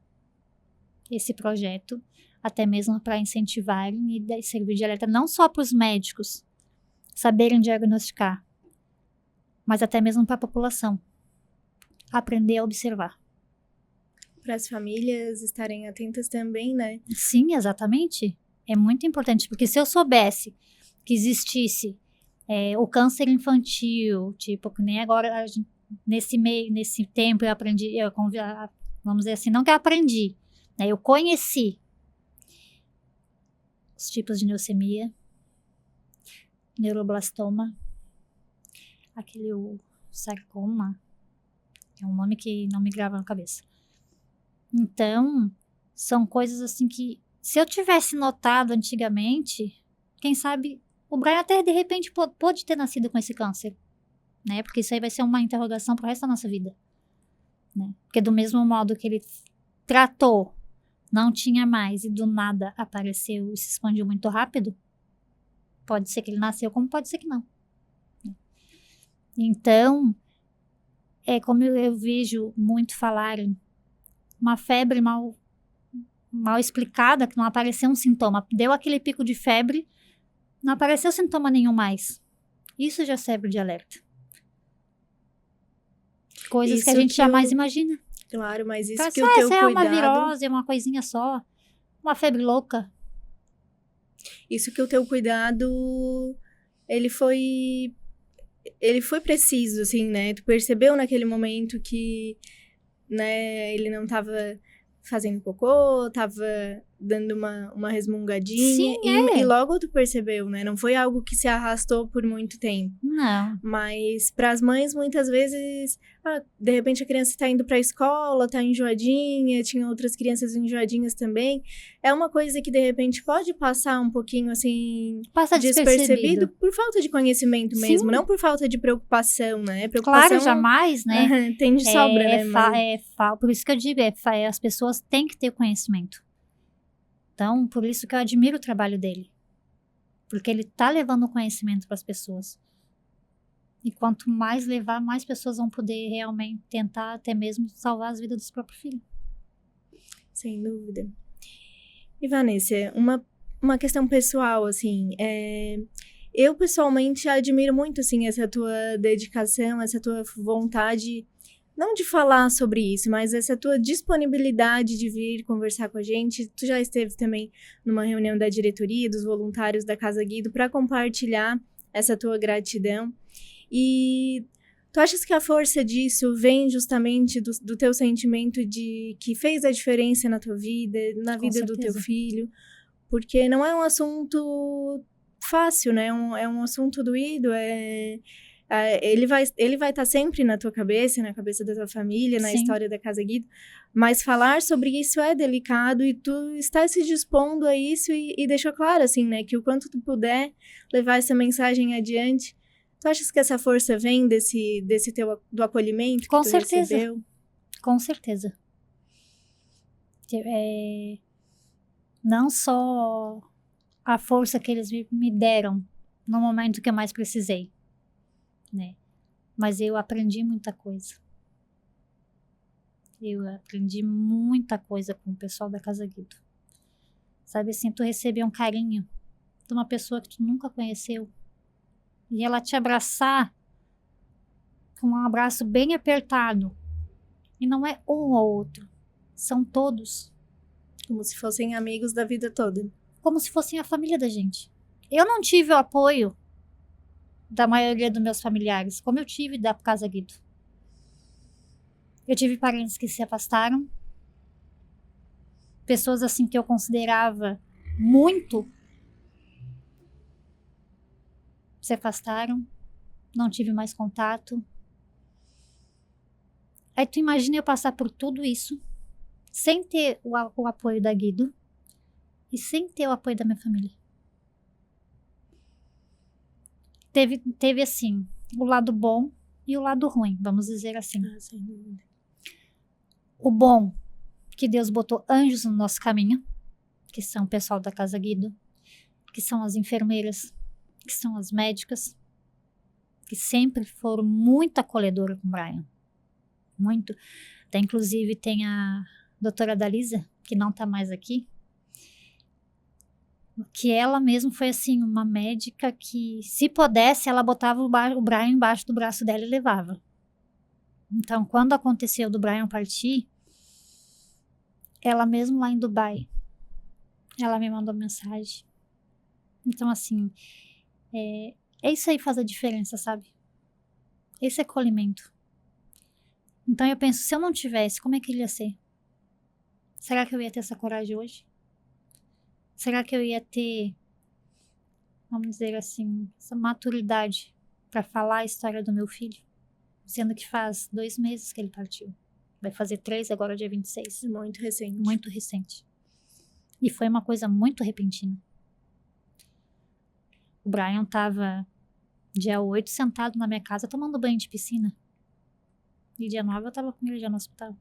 Speaker 2: esse projeto, até mesmo para incentivarem e servir de alerta não só para os médicos saberem diagnosticar, mas até mesmo para a população aprender a observar.
Speaker 1: Para as famílias estarem atentas também, né?
Speaker 2: Sim, exatamente. É muito importante, porque se eu soubesse que existisse o câncer infantil, tipo, que nem agora, nesse tempo eu aprendi, vamos dizer assim, não que eu aprendi, né, eu conheci os tipos de leucemia, neuroblastoma, o sarcoma, é um nome que não me grava na cabeça. Então, são coisas assim que, se eu tivesse notado antigamente, quem sabe, o Brian até de repente pode ter nascido com esse câncer, né? Porque isso aí vai ser uma interrogação pro resto da nossa vida, né? Porque do mesmo modo que ele tratou, não tinha mais e do nada apareceu e se expandiu muito rápido, pode ser que ele nasceu, como pode ser que não. Então, como eu vejo muito falarem, uma febre mal mal explicada, que não apareceu um sintoma. Deu aquele pico de febre, não apareceu sintoma nenhum mais. Isso já serve de alerta. Coisas
Speaker 1: Isso
Speaker 2: que a gente
Speaker 1: que
Speaker 2: jamais
Speaker 1: eu-
Speaker 2: imagina.
Speaker 1: Claro, mas isso
Speaker 2: Então,
Speaker 1: que o teu
Speaker 2: essa é uma
Speaker 1: cuidado...
Speaker 2: virose, é uma coisinha só. Uma febre louca.
Speaker 1: Isso que o teu cuidado, ele foi... Ele foi preciso, assim, né? Tu percebeu naquele momento que, né, ele não tava fazendo cocô, tava dando uma resmungadinha.
Speaker 2: Sim,
Speaker 1: E logo tu percebeu, né? Não foi algo que se arrastou por muito tempo.
Speaker 2: Não.
Speaker 1: Mas para as mães, muitas vezes, de repente a criança está indo para a escola, está enjoadinha, tinha outras crianças enjoadinhas também. É uma coisa que, de repente, pode passar um pouquinho, assim,
Speaker 2: Passa
Speaker 1: despercebido
Speaker 2: despercebido.
Speaker 1: por falta de conhecimento mesmo,
Speaker 2: Sim.
Speaker 1: não por falta de preocupação, né?
Speaker 2: Claro, jamais, né?
Speaker 1: Tem de sobra, né?
Speaker 2: Por isso que eu digo, as pessoas têm que ter conhecimento. Então, por isso que eu admiro o trabalho dele. Porque ele tá levando o conhecimento para as pessoas. E quanto mais levar, mais pessoas vão poder realmente tentar até mesmo salvar as vidas dos próprios filhos.
Speaker 1: Sem dúvida. E, Vanessa, uma questão pessoal, assim, eu pessoalmente admiro muito, assim, essa tua dedicação, essa tua vontade, não de falar sobre isso, mas essa tua disponibilidade de vir conversar com a gente. Tu já esteve também numa reunião da diretoria, dos voluntários da Casa Guido, para compartilhar essa tua gratidão. E tu achas que a força disso vem justamente do teu sentimento de que fez a diferença na tua vida, na vida do teu filho? Porque não é um assunto fácil, né? É um assunto doído, ele vai estar sempre na tua cabeça, na cabeça da tua família, na
Speaker 2: Sim.
Speaker 1: história da Casa Guido, mas falar sobre isso é delicado e tu está se dispondo a isso e deixou claro, assim, né, que o quanto tu puder levar essa mensagem adiante. Tu achas que essa força vem do acolhimento que
Speaker 2: Com
Speaker 1: tu
Speaker 2: certeza.
Speaker 1: recebeu?
Speaker 2: Com certeza. Não só a força que eles me deram no momento que eu mais precisei, né? Mas eu aprendi muita coisa. Eu aprendi muita coisa com o pessoal da Casa Guido. Sabe assim, tu receber um carinho de uma pessoa que tu nunca conheceu e ela te abraçar com um abraço bem apertado. E não é um ou outro, são todos.
Speaker 1: Como se fossem amigos da vida toda.
Speaker 2: Como se fossem a família da gente. Eu não tive o apoio da maioria dos meus familiares, como eu tive da Casa Guido. Eu tive parentes que se afastaram, pessoas assim que eu considerava muito se afastaram, não tive mais contato. Aí tu imagina eu passar por tudo isso sem ter o apoio da Guido e sem ter o apoio da minha família. Teve assim, o lado bom e o lado ruim, vamos dizer assim.
Speaker 1: Sem dúvida.
Speaker 2: O bom, que Deus botou anjos no nosso caminho, que são o pessoal da Casa Guido, que são as enfermeiras, que são as médicas, que sempre foram muito acolhedoras com o Brian. Muito. Até, inclusive, tem a doutora Dalisa, que não tá mais aqui, que ela mesmo foi, assim, uma médica que, se pudesse, ela botava o Brian embaixo do braço dela e levava. Então, quando aconteceu do Brian partir, ela mesmo lá em Dubai, ela me mandou mensagem. Então, assim, isso aí faz a diferença, sabe? Esse acolhimento. Então, eu penso, se eu não tivesse, como é que ele ia ser? Será que eu ia ter essa coragem hoje? Será que eu ia ter, vamos dizer assim, essa maturidade para falar a história do meu filho? Sendo que faz 2 meses que ele partiu. Vai fazer 3 agora, dia 26.
Speaker 1: Muito recente.
Speaker 2: Muito recente. E foi uma coisa muito repentina. O Brian tava dia 8 sentado na minha casa tomando banho de piscina. E dia 9 eu tava com ele já no hospital.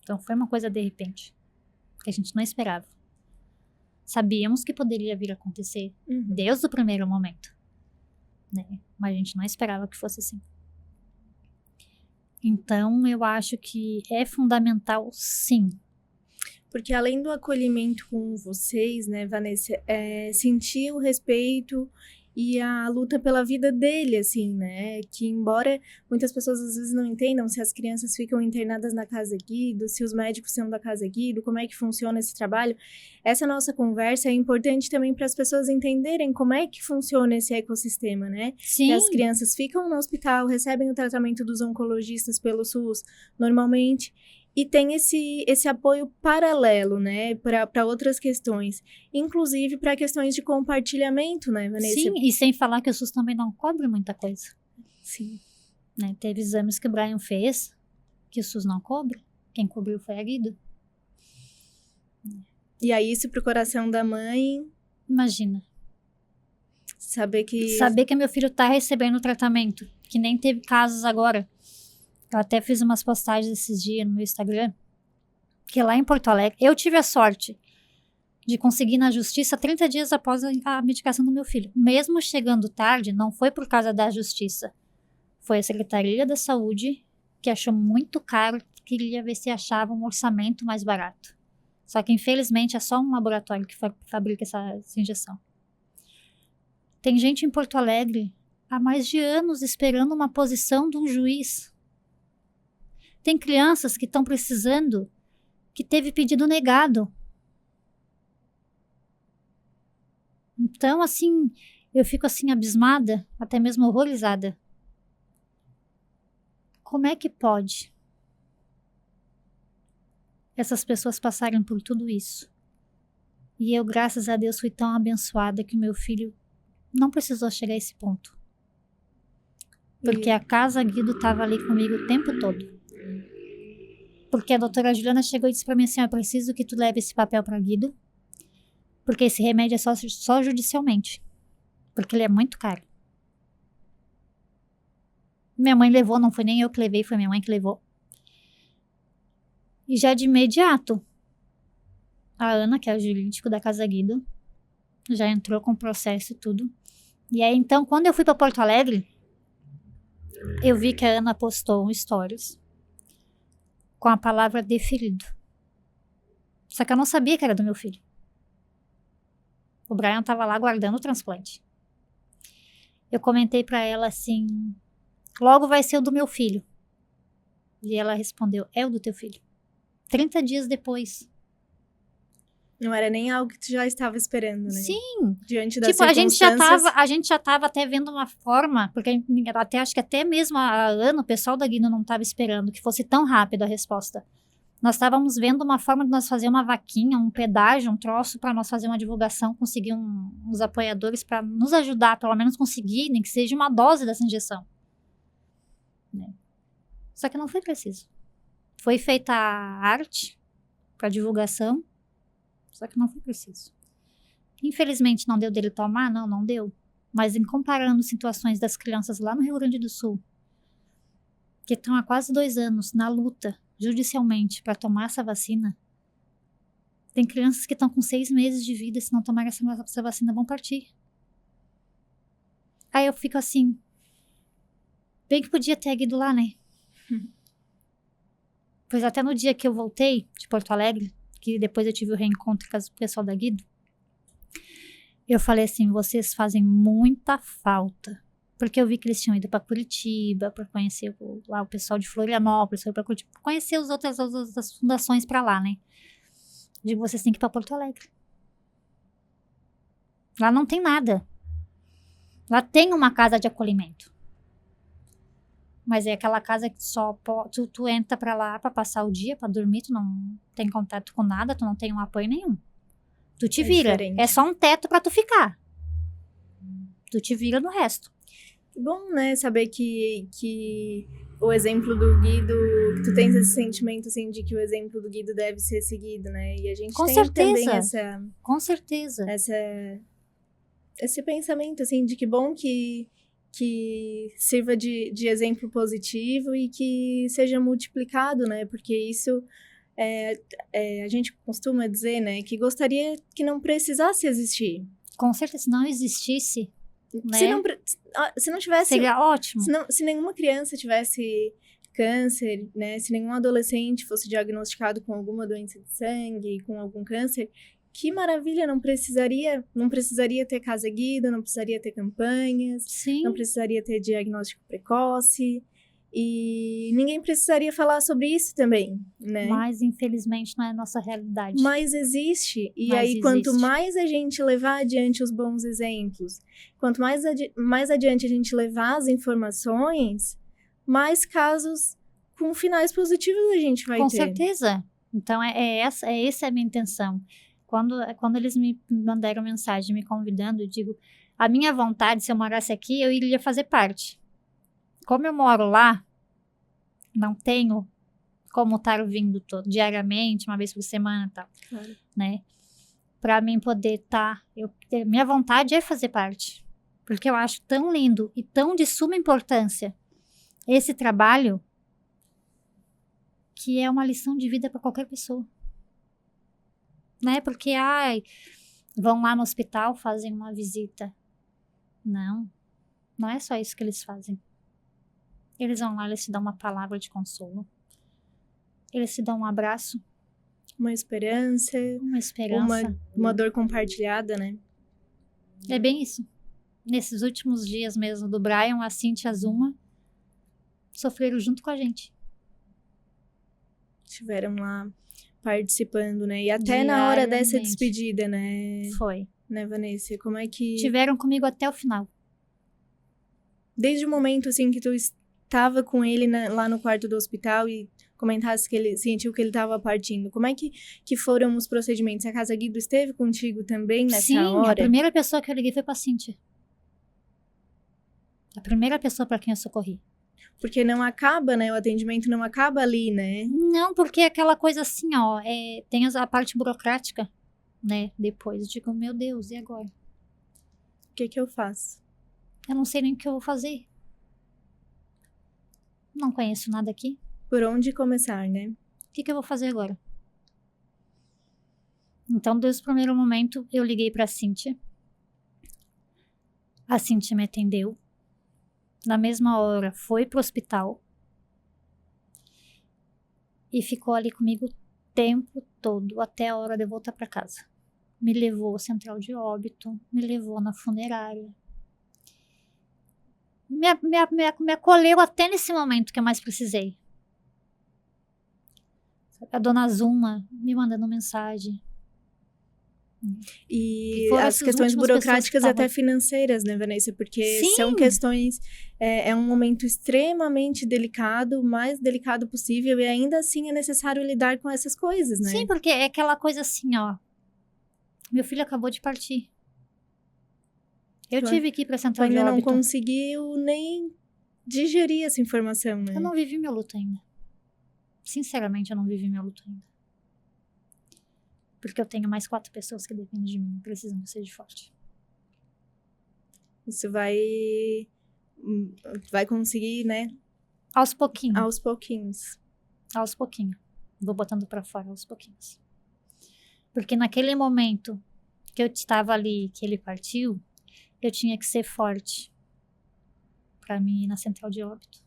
Speaker 2: Então foi uma coisa de repente. Que a gente não esperava. Sabíamos que poderia vir a acontecer desde o primeiro momento. Né? Mas a gente não esperava que fosse assim. Então eu acho que é fundamental, sim.
Speaker 1: Porque além do acolhimento com vocês, né, Vanessa, sentir o respeito e a luta pela vida dele, assim, né? Que embora muitas pessoas às vezes não entendam se as crianças ficam internadas na Casa Guido, se os médicos são da Casa Guido, como é que funciona esse trabalho, essa nossa conversa é importante também para as pessoas entenderem como é que funciona esse ecossistema, né?
Speaker 2: Sim.
Speaker 1: Que as crianças ficam no hospital, recebem o tratamento dos oncologistas pelo SUS normalmente, e tem esse apoio paralelo, né, para outras questões, inclusive para questões de compartilhamento, né, Vanessa?
Speaker 2: Sim, e sem falar que o SUS também não cobre muita coisa.
Speaker 1: Sim.
Speaker 2: Né? Teve exames que o Brian fez que o SUS não cobre. Quem cobriu foi a Guido.
Speaker 1: E aí isso pro coração da mãe...
Speaker 2: Imagina.
Speaker 1: Saber que
Speaker 2: meu filho tá recebendo tratamento, que nem teve casos agora. Eu até fiz umas postagens esses dias no meu Instagram, que lá em Porto Alegre, eu tive a sorte de conseguir na justiça 30 dias após a medicação do meu filho. Mesmo chegando tarde, não foi por causa da justiça. Foi a Secretaria da Saúde que achou muito caro, queria ver se achava um orçamento mais barato. Só que, infelizmente, é só um laboratório que fabrica essa injeção. Tem gente em Porto Alegre há mais de anos esperando uma posição de um juiz. Tem crianças que estão precisando, que teve pedido negado. Então, assim, eu fico assim abismada, até mesmo horrorizada. Como é que pode essas pessoas passarem por tudo isso? E eu, graças a Deus, fui tão abençoada que o meu filho não precisou chegar a esse ponto. Porque a Casa Guido estava ali comigo o tempo todo. Porque a doutora Juliana chegou e disse pra mim assim, eu preciso que tu leve esse papel pra Guido, porque esse remédio é só judicialmente, porque ele é muito caro. Minha mãe levou, não foi nem eu que levei, foi minha mãe que levou. E já de imediato, a Ana, que é o jurídico da Casa Guido, já entrou com o processo e tudo. E aí, então, quando eu fui pra Porto Alegre, eu vi que a Ana postou um stories com a palavra deferido. Só que eu não sabia que era do meu filho. O Brian tava lá guardando o transplante. Eu comentei pra ela assim, logo vai ser o do meu filho. E ela respondeu, é o do teu filho. 30 dias depois.
Speaker 1: Não era nem algo que tu já estava esperando, né?
Speaker 2: Sim.
Speaker 1: Diante das
Speaker 2: tipo,
Speaker 1: circunstâncias...
Speaker 2: a gente já tava até vendo uma forma, porque acho que até mesmo a Ana, o pessoal da Guido não estava esperando que fosse tão rápido a resposta. Nós estávamos vendo uma forma de nós fazer uma vaquinha, um pedágio, um troço para nós fazer uma divulgação, conseguir uns apoiadores para nos ajudar, pelo menos conseguir, nem que seja uma dose dessa injeção. Né? Só que não foi preciso. Foi feita a arte para divulgação, só que não foi preciso. Infelizmente não deu dele tomar? Não deu. Mas em comparando situações das crianças lá no Rio Grande do Sul, que estão há quase 2 anos na luta, judicialmente, para tomar essa vacina, tem crianças que estão com 6 meses de vida, se não tomarem essa vacina, vão partir. Aí eu fico assim, bem que podia ter ido lá, né? Pois até no dia que eu voltei de Porto Alegre, que depois eu tive o reencontro com o pessoal da Guido, eu falei assim, vocês fazem muita falta. Porque eu vi que eles tinham ido para Curitiba, para conhecer lá o pessoal de Florianópolis, foi para Curitiba, conhecer as outras fundações para lá, né? Eu digo, vocês têm que ir para Porto Alegre. Lá não tem nada. Lá tem uma casa de acolhimento. Mas é aquela casa que só tu entra pra lá pra passar o dia, pra dormir, tu não tem contato com nada, tu não tem um apoio nenhum. Tu te vira.
Speaker 1: Diferente.
Speaker 2: É só um teto pra tu ficar. Tu te vira no resto.
Speaker 1: Que bom, né, saber que o exemplo do Guido, que tu tens esse sentimento, assim, de que o exemplo do Guido deve ser seguido, né? E a gente
Speaker 2: Com
Speaker 1: tem
Speaker 2: certeza.
Speaker 1: também
Speaker 2: Com certeza.
Speaker 1: esse pensamento, assim, de que bom que sirva de exemplo positivo e que seja multiplicado, né? Porque isso, a gente costuma dizer, né? Que gostaria que não precisasse existir.
Speaker 2: Com certeza, se não existisse, né?
Speaker 1: Se não tivesse...
Speaker 2: Seria ótimo.
Speaker 1: Se nenhuma criança tivesse câncer, né? Se nenhum adolescente fosse diagnosticado com alguma doença de sangue, com algum câncer, que maravilha, não precisaria ter Casa Guido, não precisaria ter campanhas,
Speaker 2: Sim.
Speaker 1: não precisaria ter diagnóstico precoce, e ninguém precisaria falar sobre isso também, né?
Speaker 2: Mas, infelizmente, não é a nossa realidade.
Speaker 1: Mas existe, e
Speaker 2: Mas
Speaker 1: aí quanto
Speaker 2: existe.
Speaker 1: mais a gente levar adiante os bons exemplos, quanto mais adiante a gente levar as informações, mais casos com finais positivos a gente vai
Speaker 2: Com
Speaker 1: ter.
Speaker 2: certeza. Então, essa é a minha intenção. Quando eles me mandaram mensagem me convidando, eu digo, a minha vontade, se eu morasse aqui, eu iria fazer parte. Como eu moro lá, não tenho como estar vindo diariamente, uma vez por semana e tal,
Speaker 1: Claro.
Speaker 2: né? Pra mim poder estar... minha vontade é fazer parte. Porque eu acho tão lindo e tão de suma importância esse trabalho que é uma lição de vida para qualquer pessoa. Né? Porque, vão lá no hospital, fazem uma visita. Não é só isso que eles fazem. Eles vão lá, eles te dão uma palavra de consolo. Eles te dão um abraço.
Speaker 1: Uma esperança. Uma dor compartilhada, né?
Speaker 2: É bem isso. Nesses últimos dias mesmo do Brian, a Cintia e a Zuma sofreram junto com a gente.
Speaker 1: Estiveram lá participando, né? E até na hora dessa despedida, né?
Speaker 2: Foi.
Speaker 1: Né, Vanessa? Como é que...
Speaker 2: Tiveram comigo até o final.
Speaker 1: Desde o momento, assim, que tu estava com ele lá no quarto do hospital e comentasse que ele sentiu que ele estava partindo. Como é que foram os procedimentos? A Casa Guido esteve contigo também nessa hora?
Speaker 2: Sim, a primeira pessoa que eu liguei foi pra Cintia. A primeira pessoa pra quem eu socorri.
Speaker 1: Porque não acaba, né? O atendimento não acaba ali, né?
Speaker 2: Não, porque é aquela coisa assim, ó, tem a parte burocrática, né? Depois eu digo, meu Deus, e agora?
Speaker 1: O que eu faço?
Speaker 2: Eu não sei nem o que eu vou fazer. Não conheço nada aqui.
Speaker 1: Por onde começar, né?
Speaker 2: O que eu vou fazer agora? Então, desde o primeiro momento, eu liguei pra Cintia. A Cintia me atendeu. Na mesma hora, foi pro hospital. E ficou ali comigo o tempo todo, até a hora de eu voltar pra casa. Me levou à central de óbito, me levou na funerária. Me acolheu até nesse momento que eu mais precisei. A dona Zuma me mandando mensagem.
Speaker 1: E as questões burocráticas até financeiras, né, Vanessa? Porque
Speaker 2: Sim.
Speaker 1: São questões... É um momento extremamente delicado, o mais delicado possível, e ainda assim é necessário lidar com essas coisas, né?
Speaker 2: Sim, porque é aquela coisa assim, ó. Meu filho acabou de partir. Eu tive que ir pra central de óbito.
Speaker 1: Ainda não conseguiu nem digerir essa informação, né?
Speaker 2: Eu não vivi meu luto ainda. Sinceramente, eu não vivi meu luto ainda. Porque eu tenho mais 4 pessoas que dependem de mim, precisam que eu seja forte.
Speaker 1: Isso vai conseguir, né?
Speaker 2: Aos pouquinhos.
Speaker 1: Aos pouquinhos.
Speaker 2: Aos pouquinhos. Vou botando pra fora aos pouquinhos. Porque naquele momento que eu estava ali, que ele partiu, eu tinha que ser forte pra mim ir na central de óbito.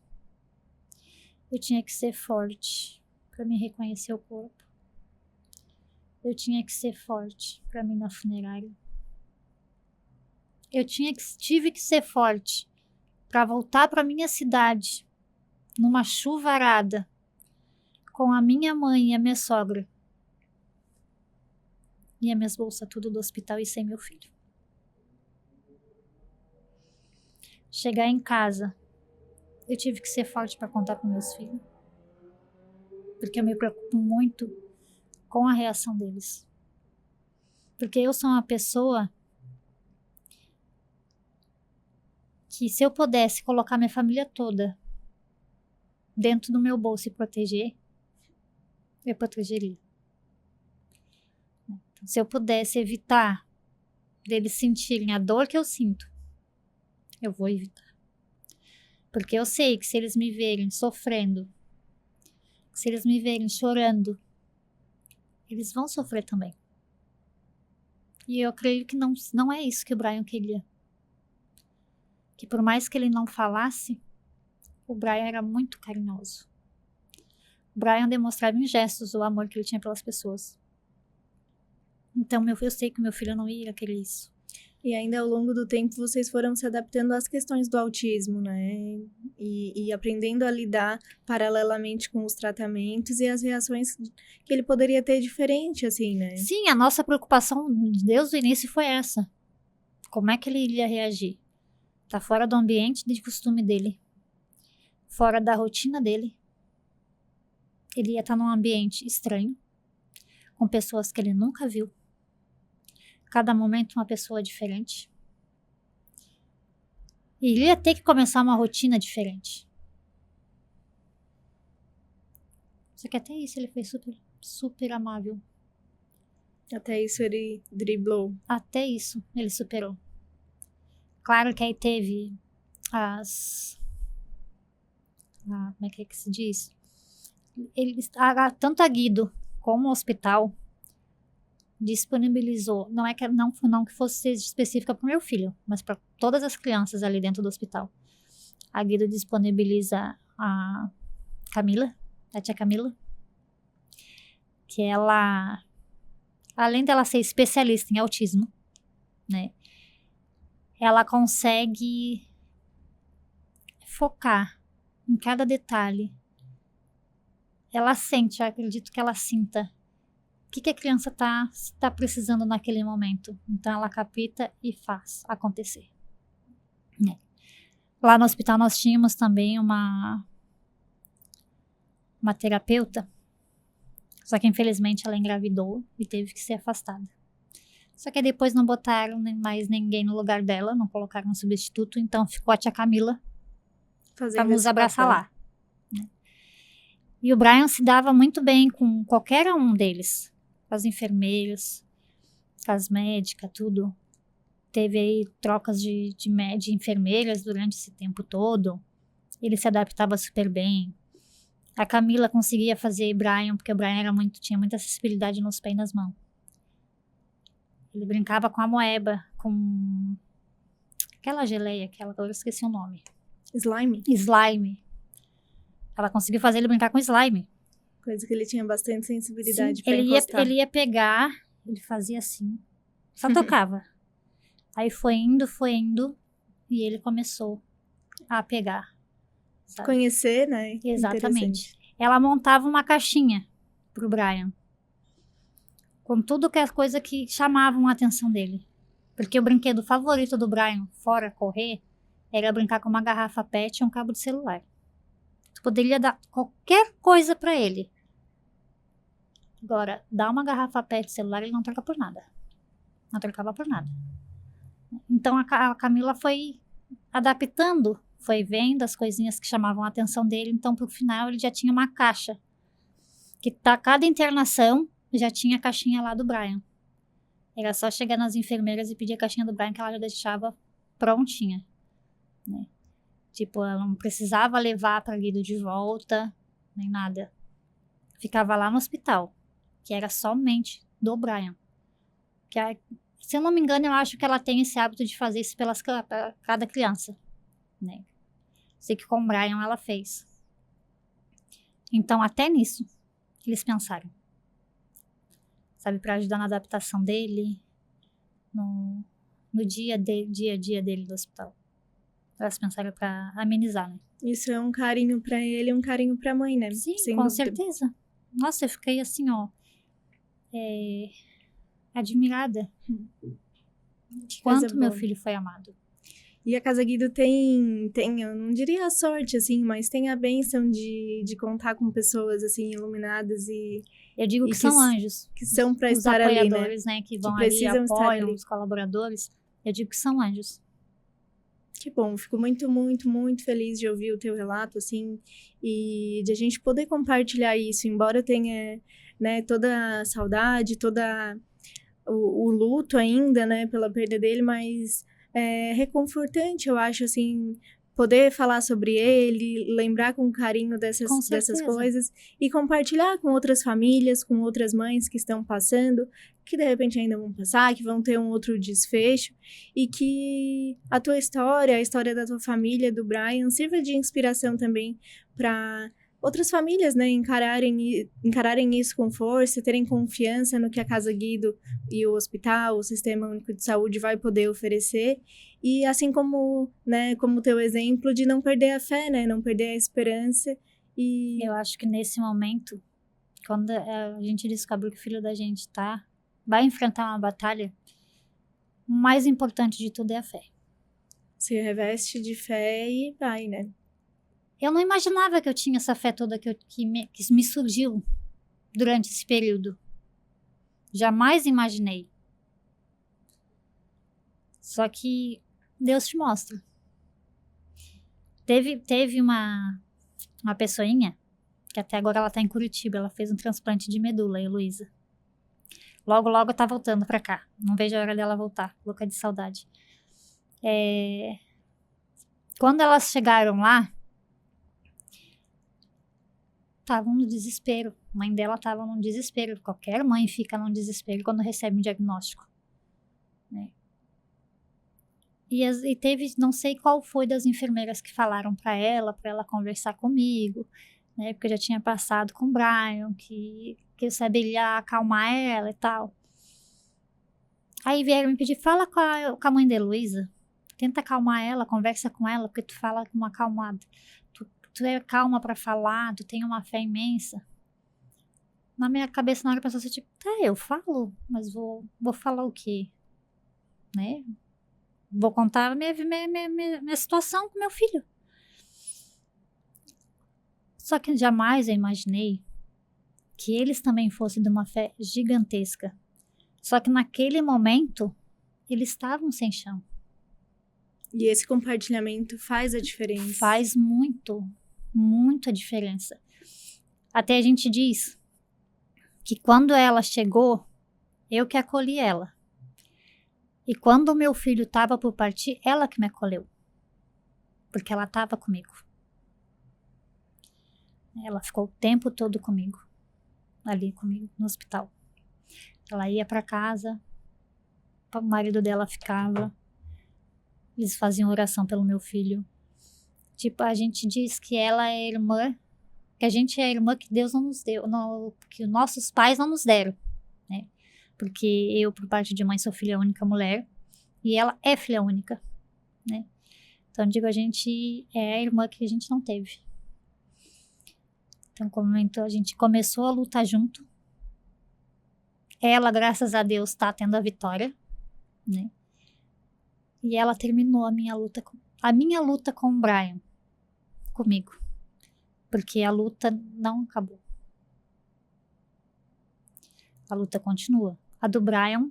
Speaker 2: Eu tinha que ser forte pra me reconhecer o corpo. Eu tinha que ser forte pra mim ir na funerária. Eu tive que ser forte pra voltar pra minha cidade numa chuvarada com a minha mãe e a minha sogra. E as minhas bolsas tudo do hospital e sem meu filho. Chegar em casa, eu tive que ser forte pra contar com meus filhos. Porque eu me preocupo muito com a reação deles. Porque eu sou uma pessoa que, se eu pudesse colocar minha família toda dentro do meu bolso e proteger, eu protegeria. Então, se eu pudesse evitar deles sentirem a dor que eu sinto, eu vou evitar. Porque eu sei que se eles me verem sofrendo, se eles me verem chorando, eles vão sofrer também. E eu creio que não é isso que o Brian queria. Que por mais que ele não falasse, o Brian era muito carinhoso. Brian demonstrava em gestos o amor que ele tinha pelas pessoas. Então, eu sei que meu filho não ia querer isso.
Speaker 1: E ainda ao longo do tempo vocês foram se adaptando às questões do autismo, né? E aprendendo a lidar paralelamente com os tratamentos e as reações que ele poderia ter diferente, assim, né?
Speaker 2: Sim, a nossa preocupação desde o início foi essa. Como é que ele iria reagir? Tá fora do ambiente de costume dele. Fora da rotina dele. Ele ia estar num ambiente estranho. Com pessoas que ele nunca viu. Cada momento uma pessoa diferente. E ele ia ter que começar uma rotina diferente. Só que até isso ele foi super, super amável.
Speaker 1: Até isso ele driblou.
Speaker 2: Até isso ele superou. Claro que aí teve como é que se diz? Tanto a Guido como o hospital disponibilizou, não que fosse específica para o meu filho, mas para todas as crianças ali dentro do hospital. A Guido disponibiliza a Camila, a tia Camila, que ela, além dela ser especialista em autismo, né, ela consegue focar em cada detalhe. Ela sente, eu acredito que ela sinta o que a criança tá precisando naquele momento. Então, ela capta e faz acontecer. Né? Lá no hospital, nós tínhamos também uma terapeuta, só que, infelizmente, ela engravidou e teve que ser afastada. Só que depois não botaram mais ninguém no lugar dela, não colocaram um substituto, então ficou a tia Camila para nos abraçar lá. Né? E o Brian se dava muito bem com qualquer um deles. Com as enfermeiras, com as médicas, tudo. Teve aí trocas de enfermeiras durante esse tempo todo. Ele se adaptava super bem. A Camila conseguia fazer Brian, porque o Brian tinha muita acessibilidade nos pés e nas mãos. Ele brincava com a moeba, com aquela geleia, agora eu esqueci o nome. Slime. Ela conseguiu fazer ele brincar com slime.
Speaker 1: Coisa que ele tinha bastante sensibilidade.
Speaker 2: Sim, ele ia pegar, ele fazia assim, só tocava. Aí foi indo, e ele começou a pegar. Sabe?
Speaker 1: Conhecer, né?
Speaker 2: Exatamente. Ela montava uma caixinha pro Brian. Com tudo que as coisas que chamavam a atenção dele. Porque o brinquedo favorito do Brian, fora correr, era brincar com uma garrafa PET e um cabo de celular. Tu poderia dar qualquer coisa pra ele. Agora, dar uma garrafa PET de celular, ele não troca por nada. Não trocava por nada. Então, a Camila foi adaptando, foi vendo as coisinhas que chamavam a atenção dele. Então, pro final, ele já tinha uma caixa. Que cada internação já tinha a caixinha lá do Brian. Era só chegar nas enfermeiras e pedir a caixinha do Brian, que ela já deixava prontinha. Né? Tipo, ela não precisava levar pra Guido de volta, nem nada. Ficava lá no hospital, que era somente do Brian. Se eu não me engano, eu acho que ela tem esse hábito de fazer isso pra cada criança. Né? Sei que com o Brian ela fez. Então, até nisso, eles pensaram. Sabe, pra ajudar na adaptação dele, no dia a dia dele do hospital. Elas pensaram pra amenizar, né?
Speaker 1: Isso é um carinho pra ele e um carinho pra mãe, né?
Speaker 2: Sim,
Speaker 1: sem
Speaker 2: com
Speaker 1: dúvida.
Speaker 2: certeza. Nossa, eu fiquei assim, ó, admirada de quanto meu filho foi amado.
Speaker 1: E a Casa Guido tem, eu não diria a sorte, assim, mas tem a bênção de contar com pessoas, assim, iluminadas e...
Speaker 2: Eu digo que são anjos.
Speaker 1: Que são pra
Speaker 2: os
Speaker 1: estar ali, né?
Speaker 2: apoiadores, né? Que vão ali, apoiam os colaboradores. Eu digo que são anjos.
Speaker 1: Que bom, fico muito, muito, muito feliz de ouvir o teu relato, assim, e de a gente poder compartilhar isso, embora tenha, né, toda a saudade, toda o luto ainda, né, pela perda dele, mas é reconfortante, eu acho, assim, poder falar sobre ele, lembrar com carinho dessas coisas e compartilhar com outras famílias, com outras mães que estão passando, que de repente ainda vão passar, que vão ter um outro desfecho e que a tua história, a história da tua família, do Brian, sirva de inspiração também para outras famílias, né, encararem isso com força, terem confiança no que a Casa Guido e o hospital, o Sistema Único de Saúde vai poder oferecer. E assim como, né, como o teu exemplo de não perder a fé, né, não perder a esperança. E
Speaker 2: Eu acho que nesse momento, quando a gente descobre que o filho da gente vai enfrentar uma batalha, o mais importante de tudo é a fé.
Speaker 1: se reveste de fé e vai, né?
Speaker 2: Eu não imaginava que eu tinha essa fé toda que me surgiu durante esse período. Jamais imaginei. Só que Deus te mostra. Teve uma pessoinha, que até agora ela tá em Curitiba, ela fez um transplante de medula, a Heloísa. Logo, logo tá voltando pra cá. Não vejo a hora dela voltar, louca de saudade. Quando elas chegaram lá, estavam no desespero. A mãe dela estava num desespero. Qualquer mãe fica num desespero quando recebe um diagnóstico, né? E teve, não sei qual foi das enfermeiras que falaram para ela conversar comigo, né? Porque eu já tinha passado com o Brian, que eu saberia acalmar ela e tal. Aí vieram me pedir, fala com a mãe da Heloísa, tenta acalmar ela, conversa com ela, porque tu fala com uma acalmada. Tu é calma pra falar, tu tem uma fé imensa. Na minha cabeça, na hora, eu pensava assim, tipo, eu falo, mas vou falar o quê? Né? Vou contar a minha situação com meu filho. Só que jamais eu imaginei que eles também fossem de uma fé gigantesca. Só que naquele momento, eles estavam sem chão.
Speaker 1: E esse compartilhamento faz a diferença.
Speaker 2: Faz muito a diferença. Até a gente diz que quando ela chegou, eu que acolhi ela. E quando o meu filho estava por partir, ela que me acolheu. Porque ela estava comigo. Ela ficou o tempo todo comigo. Ali comigo, no hospital. Ela ia para casa, o marido dela ficava. Eles faziam oração pelo meu filho. Tipo, a gente diz que ela é irmã, que a gente é irmã que Deus não nos deu, que nossos pais não nos deram, né? Porque eu, por parte de mãe, sou filha única mulher e ela é filha única, né? Então, digo, a gente é a irmã que a gente não teve. Então, como a gente começou a lutar junto. Ela, graças a Deus, tá tendo a vitória, né? E ela terminou a minha luta com o Brian, comigo. Porque a luta não acabou. A luta continua. A do Brian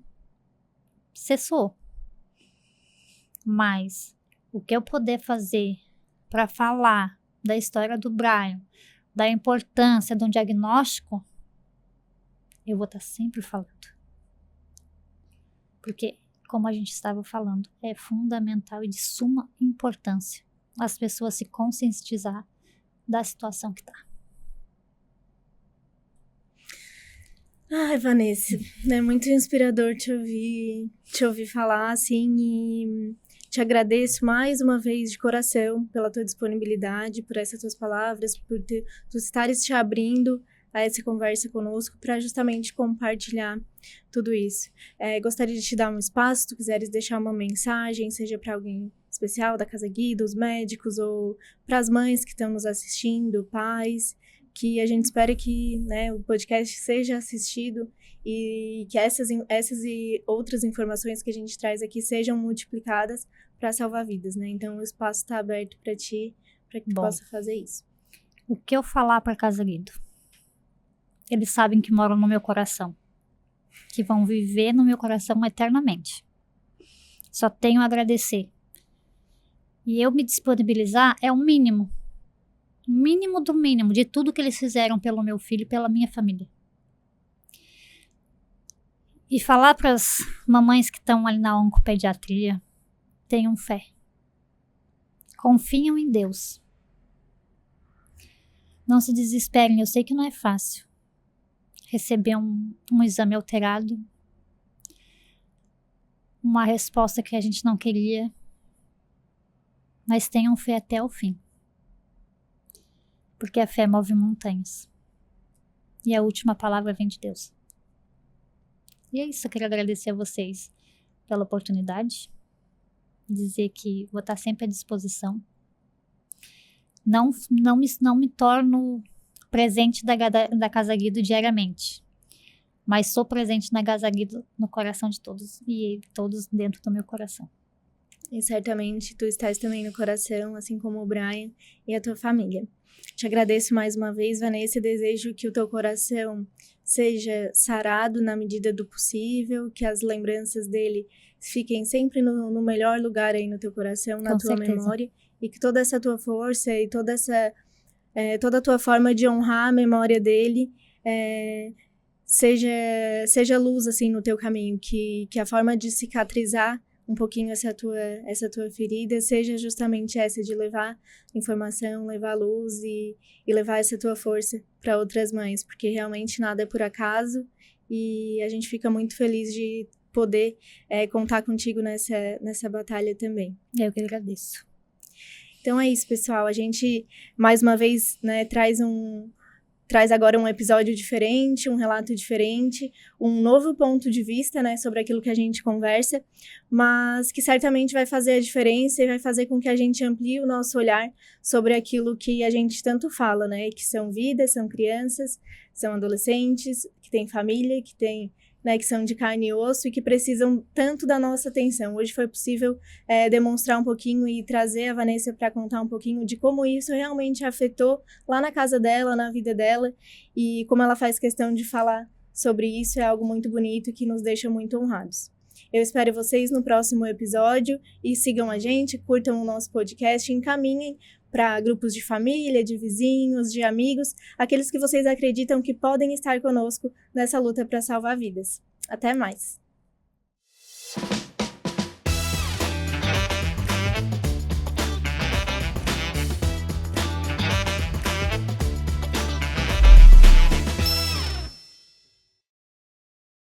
Speaker 2: cessou. Mas o que eu puder fazer para falar da história do Brian, da importância de um diagnóstico, eu vou estar sempre falando. Porque, como a gente estava falando, é fundamental e de suma importância as pessoas se conscientizar da situação que tá.
Speaker 1: Ai, Vanessa, é muito inspirador te ouvir falar, assim, e te agradeço mais uma vez de coração pela tua disponibilidade, por essas tuas palavras, por tu estares te abrindo a essa conversa conosco para justamente compartilhar tudo isso. Gostaria de te dar um espaço, se tu quiseres deixar uma mensagem, seja para alguém especial da Casa Guido, os médicos, ou para as mães que estão nos assistindo, pais, que a gente espera que, né, o podcast seja assistido e que essas e outras informações que a gente traz aqui sejam multiplicadas para salvar vidas, né? Então o espaço está aberto para ti, para que tu possa fazer isso.
Speaker 2: O que eu falar para Casa Guido? Eles sabem que moram no meu coração, que vão viver no meu coração eternamente. Só tenho a agradecer. E eu me disponibilizar é o mínimo do mínimo de tudo que eles fizeram pelo meu filho e pela minha família. E falar para as mamães que estão ali na oncopediatria, tenham fé. Confiam em Deus. Não se desesperem, eu sei que não é fácil receber um exame alterado, uma resposta que a gente não queria, mas tenham fé até o fim. porque a fé move montanhas. E a última palavra vem de Deus. E é isso, eu queria agradecer a vocês pela oportunidade, dizer que vou estar sempre à disposição. Não me torno presente da Casa Guido diariamente, mas sou presente na Casa Guido no coração de todos, e todos dentro do meu coração.
Speaker 1: E certamente tu estás também no coração, assim como o Brian e a tua família. Te agradeço mais uma vez, Vanessa, e desejo que o teu coração seja sarado na medida do possível, que as lembranças dele fiquem sempre no melhor lugar aí no teu coração, na tua memória, e que toda essa tua força e toda a tua forma de honrar a memória dele seja luz assim no teu caminho, que a forma de cicatrizar um pouquinho essa tua ferida seja justamente essa, de levar informação, levar luz e levar essa tua força para outras mães, porque realmente nada é por acaso, e a gente fica muito feliz de poder contar contigo nessa batalha também.
Speaker 2: Eu que agradeço.
Speaker 1: Então é isso, pessoal, a gente mais uma vez, né, traz agora um episódio diferente, um relato diferente, um novo ponto de vista, né, sobre aquilo que a gente conversa, mas que certamente vai fazer a diferença e vai fazer com que a gente amplie o nosso olhar sobre aquilo que a gente tanto fala, né, que são vidas, são crianças, são adolescentes, que têm família, que são de carne e osso e que precisam tanto da nossa atenção. Hoje foi possível demonstrar um pouquinho e trazer a Vanessa para contar um pouquinho de como isso realmente afetou lá na casa dela, na vida dela, e como ela faz questão de falar sobre isso. É algo muito bonito que nos deixa muito honrados. Eu espero vocês no próximo episódio e sigam a gente, curtam o nosso podcast, encaminhem para grupos de família, de vizinhos, de amigos, aqueles que vocês acreditam que podem estar conosco nessa luta para salvar vidas. Até mais!